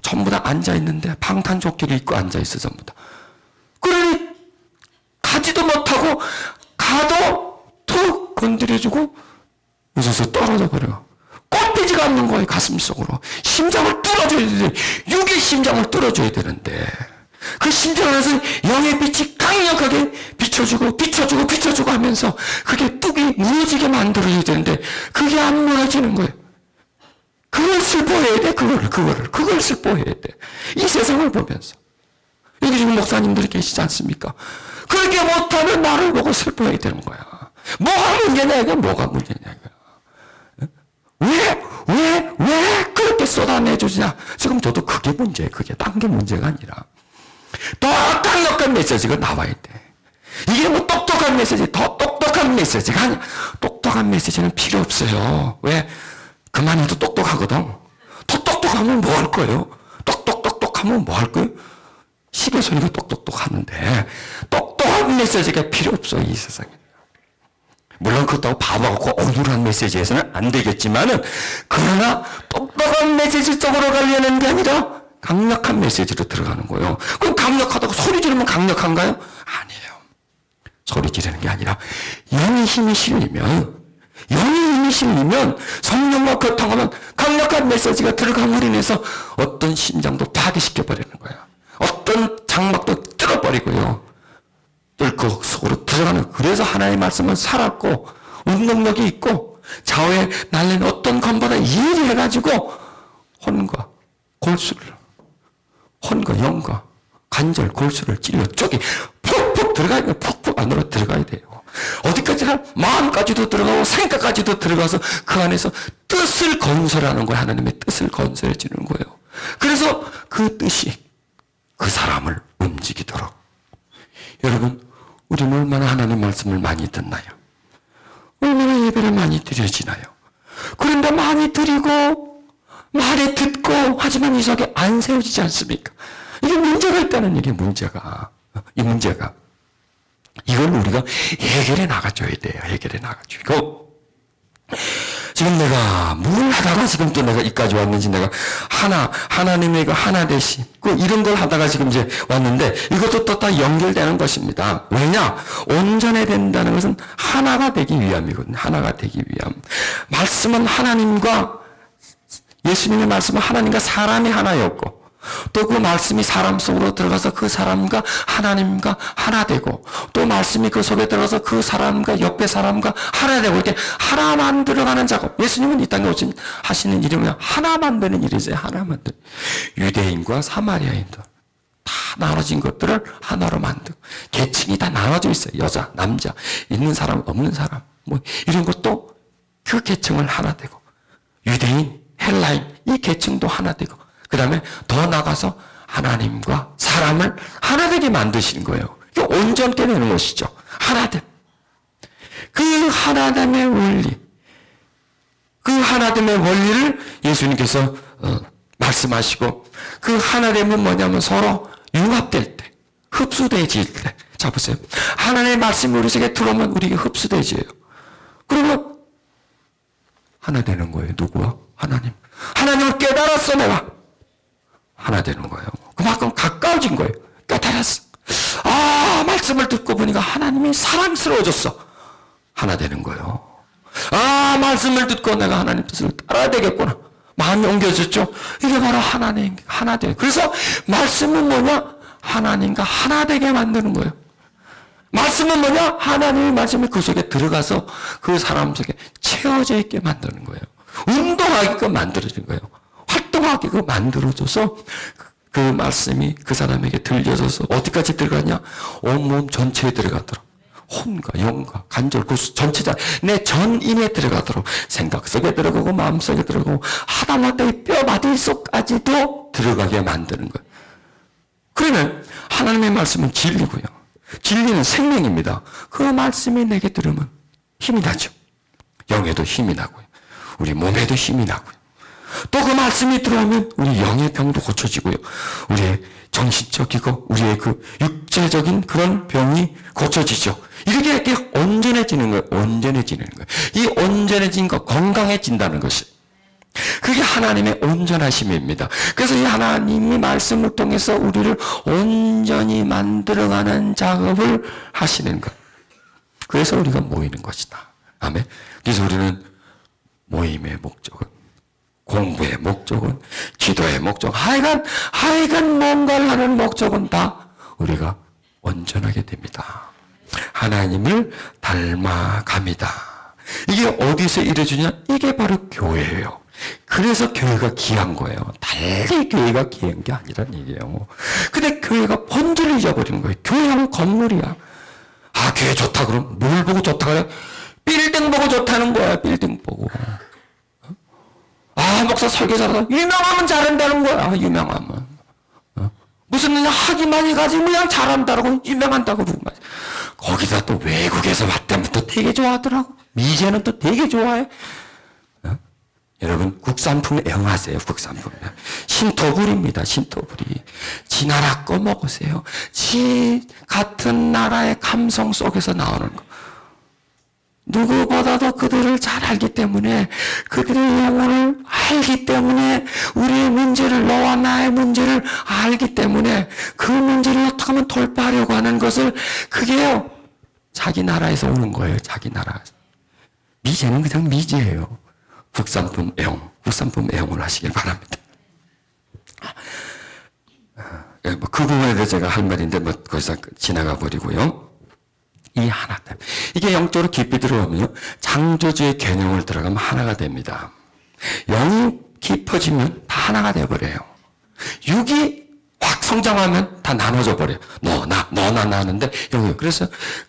전부 다 앉아있는데 방탄조끼를 입고 앉아있어 전부 다. 그러니 가지도 못하고 가도 툭 건드려주고 웃어서 떨어져 버려. 꼴피지가 않는 거예요. 가슴 속으로. 심장을 뚫어줘야 되는데, 육의 심장을 뚫어줘야 되는데, 그 심장 안에서 영의 빛이 강력하게 비춰주고 하면서 그게 뚝이 무너지게 만들어야 되는데 그게 안 무너지는 거예요. 그걸 슬퍼해야 돼. 그걸 슬퍼해야 돼. 이 세상을 보면서. 여기 지금 목사님들이 계시지 않습니까? 그렇게 못하면 나를 보고 슬퍼해야 되는 거야. 뭐가 문제냐 이거? 뭐가 문제냐 이거? 왜 그렇게 쏟아내주냐? 지금 저도 그게 문제예요. 그게 딴 게 문제가 아니라 더 강력한 메시지가 나와야 돼. 이게 뭐 똑똑한 메시지, 더 똑똑한 메시지가 아니야. 똑똑한 메시지는 필요 없어요. 왜? 그만해도 똑똑하거든. 더 똑똑하면 뭐 할 거예요? 똑똑하면 뭐 할 거예요? 시계 소리가 똑똑똑 하는데 똑똑한 메시지가 필요 없어 이 세상에. 물론 그렇다고 바보같고 어눌한 메시지에서는 안 되겠지만은, 그러나 똑똑한 메시지 쪽으로 가려는 게 아니라 강력한 메시지로 들어가는 거예요. 그럼 강력하다고 소리 지르면 강력한가요? 아니에요. 소리 지르는 게 아니라 영의 힘이 실리면, 성령과 교통하면 강력한 메시지가 들어감으로 인해서 어떤 심장도 파괴시켜버리는 거예요. 어떤 장막도 뚫어버리고요. 뚫고 속으로 들어가는. 그래서 하나님의 말씀은 살았고 운동력이 있고 좌우에 날린 어떤 검보다 예리해가지고 혼과 영과 관절, 골수를 찔러 쪽이 푹푹 들어가야 돼요. 푹푹 안으로 들어가야 돼요. 어디까지나 마음까지도 들어가고 생각까지도 들어가서 그 안에서 뜻을 건설하는 거예요. 하나님의 뜻을 건설해 주는 거예요. 그래서 그 뜻이 그 사람을 움직이도록. 여러분, 우리는 얼마나 하나님 말씀을 많이 듣나요? 얼마나 예배를 많이 드려지나요? 그런데 많이 드리고 말에 듣고 하지만 이 속에 안 세워지지 않습니까? 이게 문제가 있다는 얘기예요. 이 문제가 이걸 우리가 해결해 나가줘야 돼요. 해결해 나가주고, 지금 내가 뭘 하다가 지금 또 내가 이까지 왔는지, 내가 하나님의 그 하나 되심, 이런 걸 하다가 지금 이제 왔는데, 이것도 또 다 연결되는 것입니다. 왜냐? 온전해 된다는 것은 하나가 되기 위함이거든요. 하나가 되기 위함. 말씀은 하나님과, 예수님의 말씀은 하나님과 사람이 하나였고, 또 그 말씀이 사람 속으로 들어가서 그 사람과 하나님과 하나 되고, 또 말씀이 그 속에 들어가서 그 사람과 옆에 사람과 하나 되고, 이렇게 하나 만들어가는 작업. 예수님은 이 땅에 오신 하시는 일이 뭐냐? 하나 만드는 일이세요. 하나 만드는. 유대인과 사마리아인들 다 나눠진 것들을 하나로 만들고, 계층이 다 나눠져 있어요. 여자, 남자, 있는 사람, 없는 사람, 뭐 이런 것도 그 계층을 하나 되고, 유대인, 헬라인 이 계층도 하나 되고, 그 다음에 더 나가서 하나님과 사람을 하나 되게 만드시는 거예요. 이게 온전케 되는 것이죠. 하나됨. 그 하나됨의 원리, 그 하나됨의 원리를 예수님께서 말씀하시고, 그 하나됨은 뭐냐면 서로 융합될 때, 흡수되어질 때. 자, 보세요. 하나님의 말씀이 우리 속에 들어오면 우리에게 흡수되어져요. 그러면 하나 되는 거예요. 누구와? 하나님. 하나님을 깨달았어, 내가. 하나 되는 거예요. 그만큼 가까워진 거예요. 깨달았어. 말씀을 듣고 보니까 하나님이 사랑스러워졌어. 하나 되는 거예요. 말씀을 듣고 내가 하나님 뜻을 따라야 되겠구나. 마음이 옮겨졌죠. 이게 바로 하나님, 하나 돼. 그래서 말씀은 뭐냐? 하나님과 하나 되게 만드는 거예요. 말씀은 뭐냐? 하나님의 말씀이 그 속에 들어가서 그 사람 속에 채워져 있게 만드는 거예요. 운동하게끔 만들어진 거예요. 활동하게끔 만들어줘서 그 말씀이 그 사람에게 들려져서 어디까지 들어가냐? 온몸 전체에 들어가더라. 혼과 영과 관절, 구수 전체자 내 전인에 들어가도록 생각 속에 들어가고 마음 속에 들어가고 하다못해 이 뼈마디 속까지도 들어가게 만드는 거예요. 그러면 하나님의 말씀은 진리고요. 진리는 생명입니다. 그 말씀이 내게 들으면 힘이 나죠. 영에도 힘이 나고요. 우리 몸에도 힘이 나고요. 또 그 말씀이 들어오면 우리 영의 병도 고쳐지고요. 우리의 정신적이고 우리의 그 육체적인 그런 병이 고쳐지죠. 이렇게 온전해지는 거예요. 온전해지는 거예요. 이 온전해진 것, 건강해진다는 것이. 그게 하나님의 온전하심입니다. 그래서 이 하나님이 말씀을 통해서 우리를 온전히 만들어가는 작업을 하시는 것. 그래서 우리가 모이는 것이다. 아멘. 그래서 우리는 모임의 목적은, 공부의 목적은, 기도의 목적, 하여간 뭔가를 하는 목적은 다 우리가 온전하게 됩니다. 하나님을 닮아갑니다. 이게 어디서 이루어지냐? 이게 바로 교회예요. 그래서 교회가 귀한 거예요. 달리 교회가 귀한 게 아니란 얘기예요. 근데 교회가 본질을 잊어버리는 거예요. 교회는 건물이야. 아, 교회 좋다 그럼 뭘 보고 좋다 그래? 빌딩 보고 좋다는 거야. 빌딩 보고. 아, 목사 설교 잘한다. 유명하면 잘한다는 거야. 유명하면. 무슨 학위만 해가지고 그냥 잘한다고 유명한다고 그러고 말이야. 거기다 또 외국에서 왔다면 또 되게 좋아하더라고. 미제는 또 되게 좋아해. 여러분 국산품 애용하세요. 국산품. 신토불입니다. 신토불이. 지 나라 거 먹으세요. 지 같은 나라의 감성 속에서 나오는 거. 누구보다도 그들을 잘 알기 때문에, 그들의 영혼을 알기 때문에, 우리의 문제를, 너와 나의 문제를 알기 때문에 그 문제를 어떻게 하면 돌파하려고 하는 것을, 그게요 자기 나라에서 오는 거예요. 자기 나라에서. 미제는 그냥 미제예요. 국산품 애용, 국산품 애용을 하시길 바랍니다. 그 부분에 대해서 제가 할 말인데 거기서 지나가 버리고요. 이 하나 때문에. 이게 영적으로 깊이 들어오면요, 창조주의 개념을 들어가면 하나가 됩니다. 영이 깊어지면 다 하나가 되어버려요. 육이 확 성장하면 다 나눠져 버려요. 너 나 하는데 영이. 그래서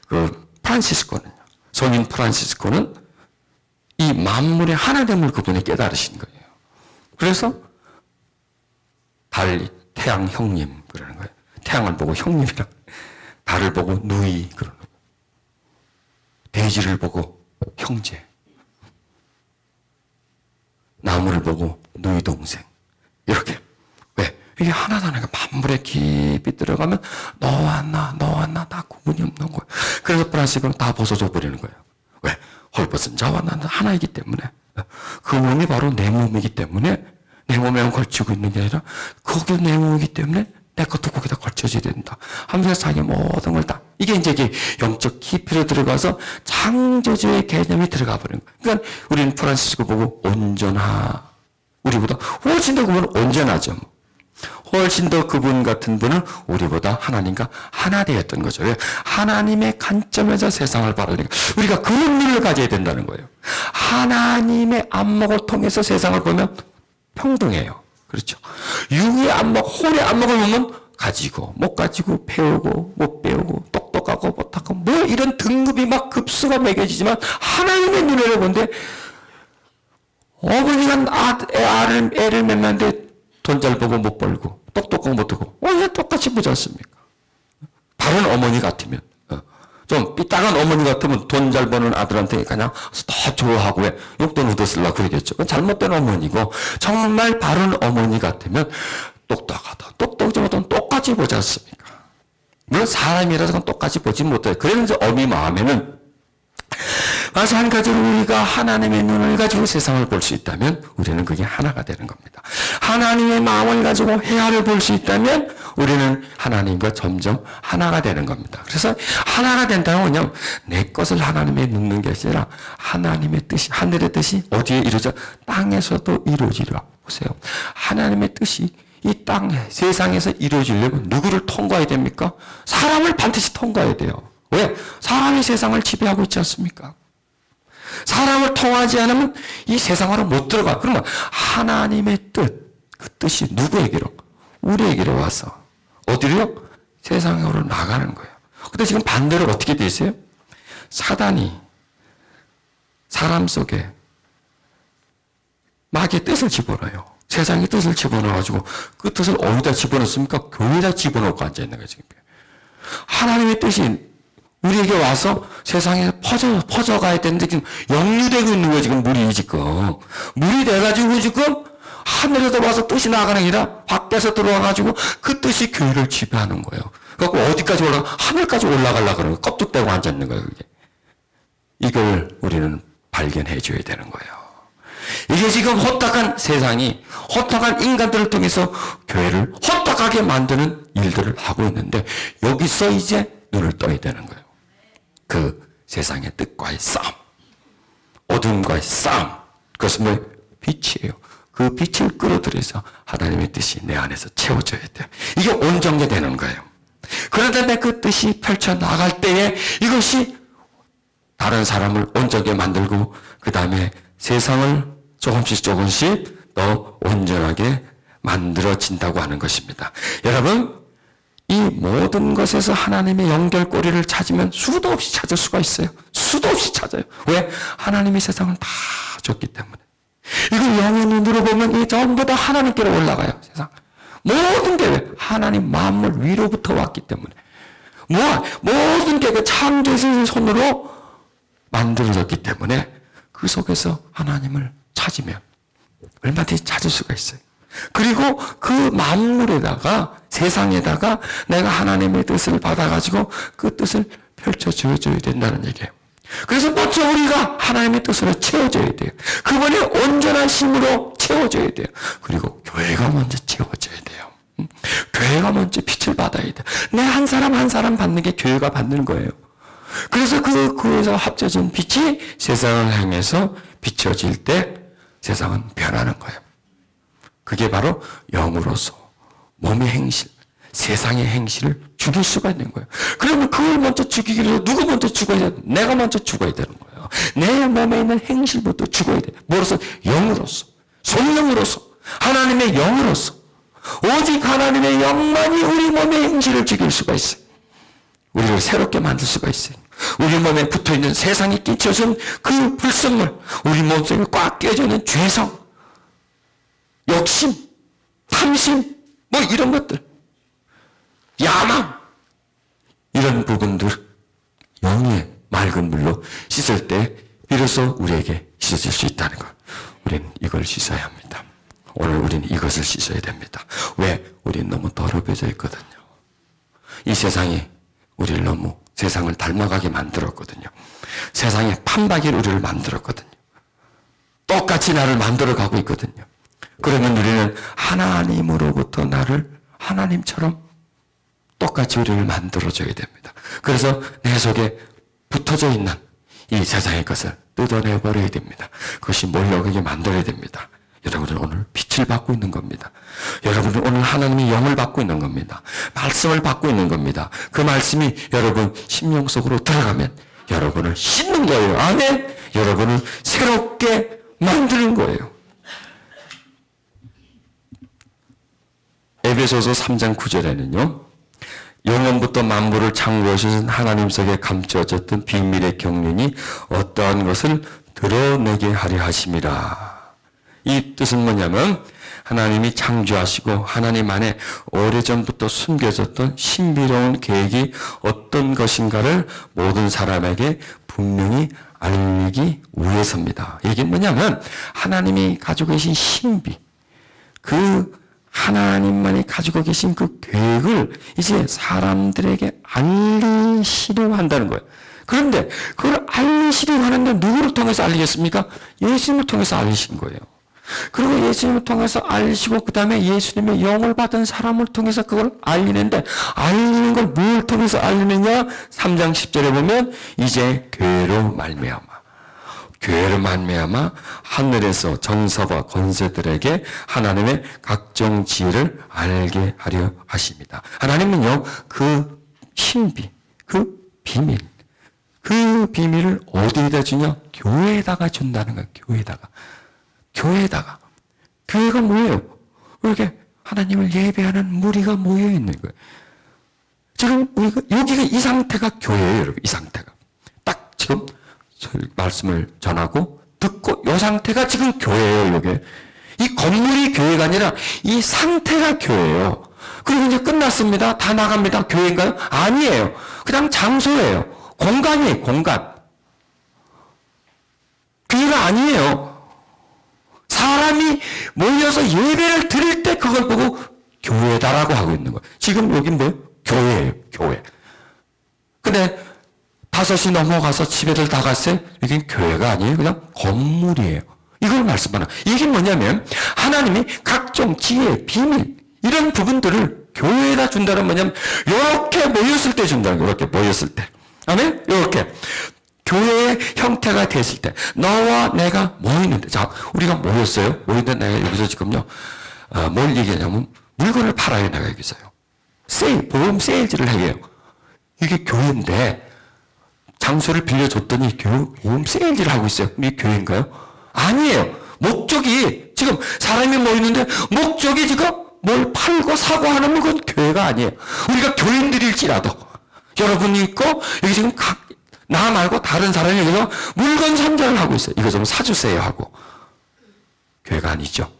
그 프란시스코는요, 성인 프란시스코는 이 만물의 하나됨을 그분이 깨달으신 거예요. 그래서 달, 태양 형님 그러는 거예요. 태양을 보고 형님이라, 달을 보고 누이 그러는 거예요. 돼지를 보고 형제, 나무를 보고 누이 동생, 이렇게. 왜? 이게 하나다니까. 만물에 깊이 들어가면 너와 나 다 구분이 없는 거예요. 그래서 프란시스코는 다 벗어져 버리는 거예요. 왜? 헐벗은 자와 나는 하나이기 때문에, 그 몸이 바로 내 몸이기 때문에, 내 몸에만 걸치고 있는 게 아니라 거기 내 몸이기 때문에 내 것도 거기다 걸쳐져야 된다 하면서 자기 모든 걸 다, 이게 이제 영적 깊이로 들어가서 창조주의 개념이 들어가 버리는 거예요. 그러니까 우리는 프란시스코 보고 온전하, 우리보다 훨씬 더 그분은 온전하죠. 훨씬 더 그분 같은 분은 우리보다 하나님과 하나 되었던 거죠. 왜? 하나님의 관점에서 세상을 바라니까 우리가 그런 눈을 가져야 된다는 거예요. 하나님의 안목을 통해서 세상을 보면 평등해요. 그렇죠. 육의 안목, 혼의 안목을 보면 가지고, 못 가지고, 배우고, 못 배우고, 똑똑하고, 못하고, 뭐 이런 등급이 막 급수가 매겨지지만 하나님의 눈으로 본데, 어머니가 애를 맺는데 돈 잘 벌고 못 벌고, 똑똑하고 못하고, 왜 똑같이 보지 않습니까? 바른 어머니 같으면, 좀 삐딱한 어머니 같으면 돈 잘 버는 아들한테 그냥 더 좋아하고 왜 용돈 얻었으려고 그러겠죠. 그건 잘못된 어머니고, 정말 바른 어머니 같으면 똑똑하다, 똑똑하지 못하면 똑같이 보지 않습니까? 물론 사람이라서 똑같이 보지 못해요. 그래서 어미 마음에는 마찬가지로 우리가 하나님의 눈을 가지고 세상을 볼 수 있다면 우리는 그게 하나가 되는 겁니다. 하나님의 마음을 가지고 해야를 볼 수 있다면 우리는 하나님과 점점 하나가 되는 겁니다. 그래서 하나가 된다는 건요, 내 것을 하나님에 넣는 게 아니라 하나님의 뜻이, 하늘의 뜻이 어디에 이루어져? 땅에서도 이루어지리라. 보세요. 하나님의 뜻이 이 땅, 세상에서 이루어지려면 누구를 통과해야 됩니까? 사람을 반드시 통과해야 돼요. 왜? 사람이 세상을 지배하고 있지 않습니까? 사람을 통하지 않으면 이 세상으로 못 들어가. 그러면 하나님의 뜻, 그 뜻이 누구에게로? 우리에게로 와서 어디로요? 세상으로 나가는 거예요. 근데 지금 반대로 어떻게 돼 있어요? 사단이 사람 속에 마귀의 뜻을 집어넣어요. 세상의 뜻을 집어넣어가지고 그 뜻을 어디다 집어넣습니까? 교회에다 집어넣고 앉아있는 거예요, 지금. 하나님의 뜻이 우리에게 와서 세상에 퍼져가야 되는데 지금 역류되고 있는 거예요, 지금 물이 지금. 물이 돼가지고 지금 하늘에서 와서 뜻이 나가는 게 아니라 밖에서 들어와가지고 그 뜻이 교회를 지배하는 거예요. 그래갖고 어디까지 하늘까지 올라가려고 그러는 거예요. 껍죽대고 앉아있는 거예요, 그게. 이걸 우리는 발견해 줘야 되는 거예요. 이게 지금 혼탁한 세상이 혼탁한 인간들을 통해서 교회를 혼탁하게 만드는 일들을 하고 있는데 여기서 이제 눈을 떠야 되는 거예요. 그 세상의 뜻과의 싸움, 어둠과의 싸움, 그것은 뭐 빛이에요. 그 빛을 끌어들여서 하나님의 뜻이 내 안에서 채워져야 돼요. 이게 온전케되는 거예요. 그런데 내 그 뜻이 펼쳐나갈 때에 이것이 다른 사람을 온전하게 만들고 그 다음에 세상을 조금씩 더 온전하게 만들어진다고 하는 것입니다. 여러분, 이 모든 것에서 하나님의 연결고리를 찾으면 수도 없이 찾을 수가 있어요. 수도 없이 찾아요. 왜? 하나님이 세상을 다 줬기 때문에. 이걸 영의 눈으로 보면 이 전부 다 하나님께로 올라가요. 세상. 모든 게 왜? 하나님 만물 위로부터 왔기 때문에. 모든 게 그 창조주의 손으로 만들어졌기 때문에 그 속에서 하나님을 찾으면 얼마든지 찾을 수가 있어요. 그리고 그 만물에다가 세상에다가 내가 하나님의 뜻을 받아가지고 그 뜻을 펼쳐줘야 된다는 얘기예요. 그래서 먼저 우리가 하나님의 뜻으로 채워져야 돼요. 그분의 온전한 힘으로 채워져야 돼요. 그리고 교회가 먼저 채워져야 돼요. 교회가 먼저 빛을 받아야 돼요. 내 한 사람 한 사람 받는 게 교회가 받는 거예요. 그래서 그에서 합쳐진 빛이 세상을 향해서 비춰질 때 세상은 변하는 거예요. 그게 바로 영으로서 몸의 행실, 세상의 행실을 죽일 수가 있는 거예요. 그러면 그걸 먼저 죽이기 위해서 누구 먼저 죽어야 돼? 내가 먼저 죽어야 되는 거예요. 내 몸에 있는 행실부터 죽어야 돼. 뭐로서? 영으로서, 성령으로서, 하나님의 영으로서. 오직 하나님의 영만이 우리 몸의 행실을 죽일 수가 있어요. 우리를 새롭게 만들 수가 있어요. 우리 몸에 붙어있는 세상에 끼쳐진 그 불순물, 우리 몸속에 꽉 끼어져 있는 죄성, 욕심, 탐심, 뭐 이런 것들, 야망, 이런 부분들 영의 맑은 물로 씻을 때 비로소 우리에게 씻어질 수 있다는 것. 우리는 이걸 씻어야 합니다. 오늘 우리는 이것을 씻어야 됩니다. 왜? 우리는 너무 더럽혀져 있거든요. 이 세상이 우리를 너무 세상을 닮아가게 만들었거든요. 세상에 판박이 우리를 만들었거든요. 똑같이 나를 만들어가고 있거든요. 그러면 우리는 하나님으로부터 나를 하나님처럼 똑같이 우리를 만들어줘야 됩니다. 그래서 내 속에 붙어져 있는 이 세상의 것을 뜯어내버려야 됩니다. 그것이 몰려가게 만들어야 됩니다. 여러분은 오늘 빛을 받고 있는 겁니다. 여러분은 오늘 하나님의 영을 받고 있는 겁니다. 말씀을 받고 있는 겁니다. 그 말씀이 여러분 심령 속으로 들어가면 여러분을 씻는 거예요. 아멘. 여러분을 새롭게 만드는 거예요. 에베소서 3장 9절에는요. 영원부터 만물을 창조하신 하나님 속에 감춰졌던 비밀의 경륜이 어떠한 것을 드러내게 하려 하심이라. 이 뜻은 뭐냐면 하나님이 창조하시고 하나님 안에 오래전부터 숨겨졌던 신비로운 계획이 어떤 것인가를 모든 사람에게 분명히 알기 위해서입니다. 이게 뭐냐면 하나님이 가지고 계신 신비, 그 하나님만이 가지고 계신 그 계획을 이제 사람들에게 알리시려고 한다는 거예요. 그런데 그걸 알리시려고 하는데 누구를 통해서 알리겠습니까? 예수님을 통해서 알리신 거예요. 그리고 예수님을 통해서 알리시고 그 다음에 예수님의 영을 받은 사람을 통해서 그걸 알리는데 알리는 걸 뭘 통해서 알리느냐? 3장 10절에 보면 이제 교회로 말미암아 하늘에서 전사와 권세들에게 하나님의 각종 지혜를 알게 하려 하십니다. 하나님은요, 그 신비, 그 비밀을 어디에다 주냐? 교회에다가 준다는 거예요. 교회에다가. 교회가 뭐예요? 이렇게 하나님을 예배하는 무리가 모여 있는 거예요. 지금 우리가 여기가 이 상태가 교회예요, 여러분. 이 상태가 딱 지금 말씀을 전하고 듣고 이 상태가 지금 교회예요. 이게 이 건물이 교회가 아니라 이 상태가 교회예요. 그리고 이제 끝났습니다. 다 나갑니다. 교회인가요? 아니에요. 그냥 장소예요. 공간이에요. 공간. 교회가 아니에요. 사람이 모여서 예배를 드릴 때 그걸 보고 교회다라고 하고 있는 거예요. 지금 여긴 뭐예요? 교회예요. 교회. 근데 5시 넘어가서 집에들 다 갔어요? 여긴 교회가 아니에요. 그냥 건물이에요. 이걸 말씀하는. 이게 뭐냐면 하나님이 각종 지혜, 비밀 이런 부분들을 교회에다 준다는 뭐냐면 이렇게 모였을 때 준다는 거예요. 이렇게 모였을 때. 아멘? 이렇게. 교회의 형태가 됐을 때 너와 내가 모이는데 자 우리가 모였어요. 모이는데 내가 여기서 지금요 뭘 얘기하냐면 물건을 팔아요. 내가 여기서요. 보험 세일즈를 해요. 이게 교회인데 장소를 빌려줬더니 보험 세일즈를 하고 있어요. 이게 교회인가요? 아니에요. 목적이 지금 사람이 모이는데 목적이 지금 뭘 팔고 사고 하는 건 교회가 아니에요. 우리가 교인들일지라도 여러분이 있고 여기 지금 나 말고 다른 사람이 여기서 물건 선전을 하고 있어요. 이거 좀 사주세요 하고. 교회가 아니죠.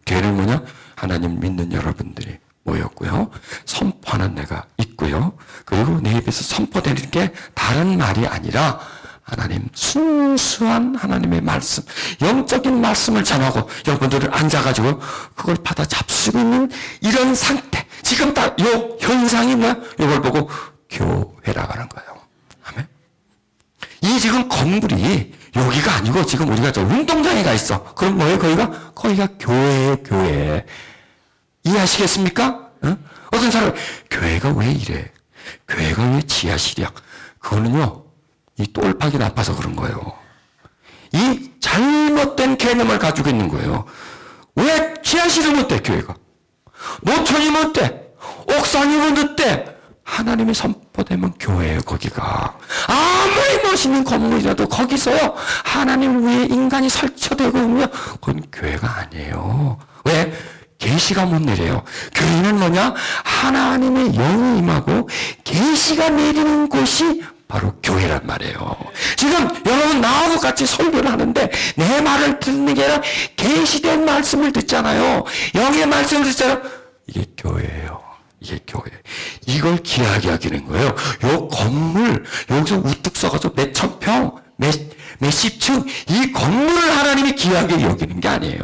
교회는 뭐냐? 하나님 믿는 여러분들이 모였고요. 선포하는 내가 있고요. 그리고 내 입에서 선포되는 게 다른 말이 아니라 하나님 순수한 하나님의 말씀, 영적인 말씀을 전하고 여러분들을 앉아가지고 그걸 받아 잡수고 있는 이런 상태. 지금 다 요 현상이 뭐야? 이걸 보고 교회라고 하는 거예요. 아멘. 이 지금 건물이 여기가 아니고 지금 우리가 저 운동장에 가 있어. 그럼 뭐예요? 거기가 교회예요. 교회. 이해하시겠습니까? 응? 어떤 사람은 교회가 왜 이래? 교회가 왜 지하실이야? 그거는요. 이 똘박이 나빠서 그런 거예요. 이 잘못된 개념을 가지고 있는 거예요. 왜 지하실이 못 돼? 교회가. 노천이 못 돼. 옥상이 못 돼. 하나님이 선포되면 교회예요. 거기가. 아무리 멋있는 건물이라도 거기서요. 하나님 위에 인간이 설쳐되고 오면 그건 교회가 아니에요. 왜? 계시가 못 내려요. 교회는 뭐냐? 하나님의 영이 임하고 계시가 내리는 곳이 바로 교회란 말이에요. 지금 여러분 나하고 같이 설교를 하는데 내 말을 듣는 게 아니라 계시된 말씀을 듣잖아요. 영의 말씀을 듣잖아요. 이게 교회예요. 이게 교회. 이걸 귀하게 여기는 거예요. 요 건물 여기서 우뚝 서가지고 몇천 평, 몇십 층 이 건물을 하나님이 귀하게 여기는 게 아니에요.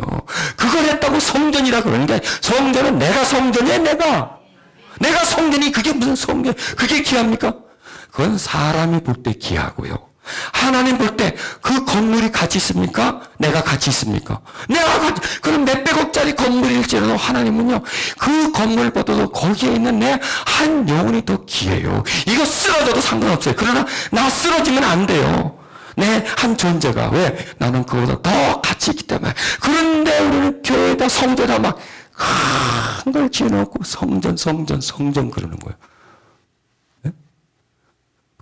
그걸 했다고 성전이라 그러는 게 성전은 내가 성전이야 내가 성전이 그게 무슨 성전 그게 귀합니까? 그건 사람이 볼 때 귀하고요. 하나님 볼 때 그 건물이 가치 있습니까? 내가 가치 있습니까? 그럼 몇백억짜리 건물일지라도 하나님은요, 그 건물보다도 거기에 있는 내 한 영혼이 더 귀해요. 이거 쓰러져도 상관없어요. 그러나 나 쓰러지면 안 돼요. 내 한 존재가. 왜? 나는 그거보다 더 가치 있기 때문에. 그런데 우리는 교회에다 성전에다 막 큰 걸 지어놓고 성전 그러는 거예요. 네?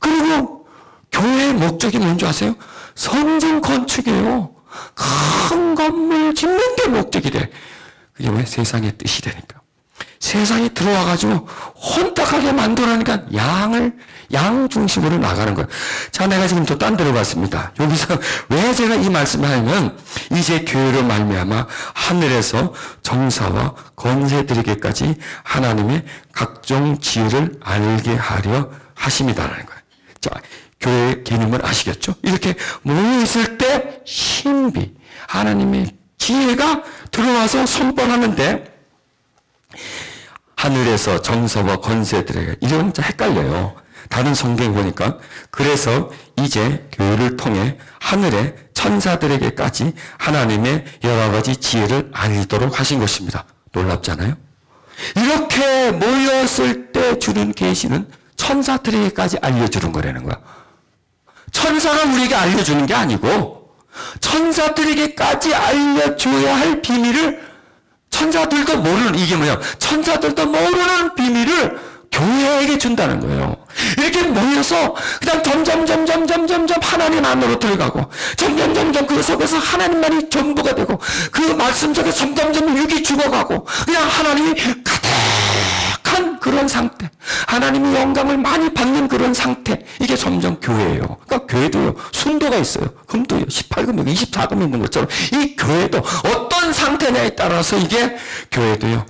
그리고 교회의 목적이 뭔지 아세요? 성전 건축이에요. 큰 건물 짓는 게 목적이래. 그게 왜? 세상의 뜻이 되니까. 세상에 들어와가지고 혼탁하게 만들어내니까 양 중심으로 나가는 거예요. 자, 내가 지금 또 딴 데로 갔습니다. 여기서 왜 제가 이 말씀을 하냐면, 이제 교회로 말미암아 하늘에서 정사와 권세들에게까지 하나님의 각종 지혜를 알게 하려 하심이다라는 거예요. 자, 교회의 개념을 아시겠죠? 이렇게 모여있을 때 신비, 하나님의 지혜가 들어와서 선포하는데, 하늘에서 정사와 권세들에게 이런 좀 헷갈려요. 다른 성경 보니까 그래서 이제 교회를 통해 하늘의 천사들에게까지 하나님의 여러 가지 지혜를 알도록 하신 것입니다. 놀랍잖아요. 이렇게 모였을 때 주는 계시는 천사들에게까지 알려주는 거라는 거야. 천사가 우리에게 알려주는 게 아니고 천사들에게까지 알려줘야 할 비밀을 천사들도 모르는, 이게 뭐야? 천사들도 모르는 비밀을 교회에게 준다는 거예요. 이렇게 모여서 그냥 점점 하나님 안으로 들어가고 점점 그 속에서 하나님만이 전부가 되고 그 말씀 속에 점점 육이 죽어가고 그냥 하나님이 가득한 그런 상태, 하나님의 영광을 많이 받는 그런 상태, 이게 점점 교회예요. 그러니까 교회도요, 순도가 있어요. 금도요, 18금이고 24금이 있는 것처럼 이 교회도 어떤 상태냐에 따라서 이게 교회도요,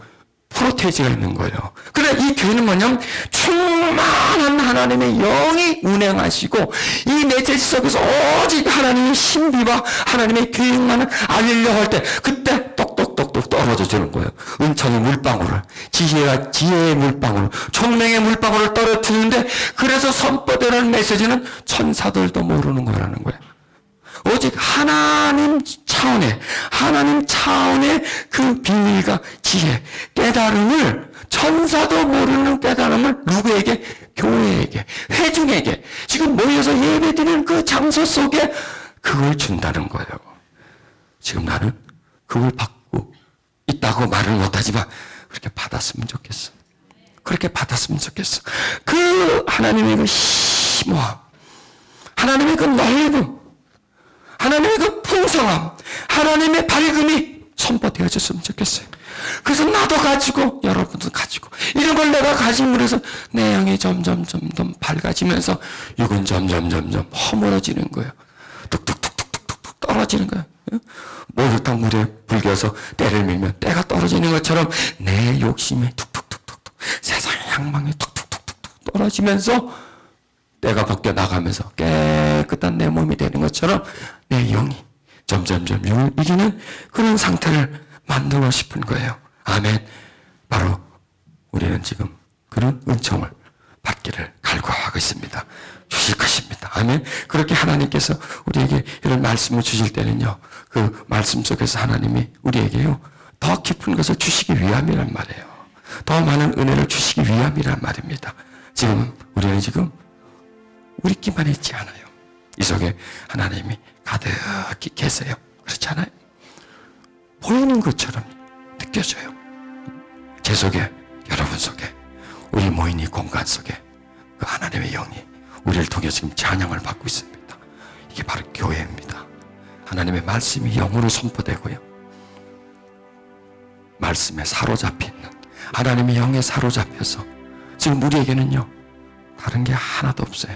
프로테이지가 있는 거예요. 그래, 이 교회는 뭐냐면 충만한 하나님의 영이 운행하시고 이 메시지 속에서 오직 하나님의 신비와 하나님의 계획만을 알리려고 할 때 그때 똑똑똑똑 떨어져 주는 거예요. 은총의 물방울을, 지혜의 물방울을, 총명의 물방울을 떨어뜨리는데, 그래서 선포되는 메시지는 천사들도 모르는 거라는 거예요. 오직 하나님 차원의 그 비밀과 지혜, 깨달음을, 천사도 모르는 깨달음을 누구에게? 교회에게, 회중에게, 지금 모여서 예배드리는 그 장소 속에 그걸 준다는 거예요. 지금 나는 그걸 받고 있다고 말을 못하지만 그렇게 받았으면 좋겠어. 그렇게 받았으면 좋겠어. 그 하나님의 그 심오함, 하나님의 그 넓음, 하나님의 그 풍성함, 하나님의 밝음이 선포되어졌으면 좋겠어요. 그래서 나도 가지고 여러분도 가지고 이런 걸 내가 가짐으로 해서 내 영이 점점 밝아지면서 육은 점점 허물어지는 거예요. 뚝뚝뚝뚝뚝뚝 떨어지는 거예요. 목욕탕 물에 불겨서 때를 밀면 때가 떨어지는 것처럼 내 욕심이 툭툭툭툭, 세상의 향망이 툭툭툭툭 떨어지면서 때가 벗겨 나가면서 깨끗한 내 몸이 되는 것처럼 내 영이 점점 육을 이기는 그런 상태를 만들고 싶은 거예요. 아멘. 바로 우리는 지금 그런 은총을 받기를 갈구하고 있습니다. 주실 것입니다. 아멘. 그렇게 하나님께서 우리에게 이런 말씀을 주실 때는요, 그 말씀 속에서 하나님이 우리에게요, 더 깊은 것을 주시기 위함이란 말이에요. 더 많은 은혜를 주시기 위함이란 말입니다. 우리는 지금 우리끼만 있지 않아요. 이 속에 하나님이 가득히 계세요. 그렇지 않아요? 보이는 것처럼 느껴져요. 제 속에, 여러분 속에, 우리 모인 이 공간 속에 그 하나님의 영이 우리를 통해 지금 찬양을 받고 있습니다. 이게 바로 교회입니다. 하나님의 말씀이 영으로 선포되고요, 말씀에 사로잡혀 있는, 하나님의 영에 사로잡혀서 지금 우리에게는요, 다른 게 하나도 없어요.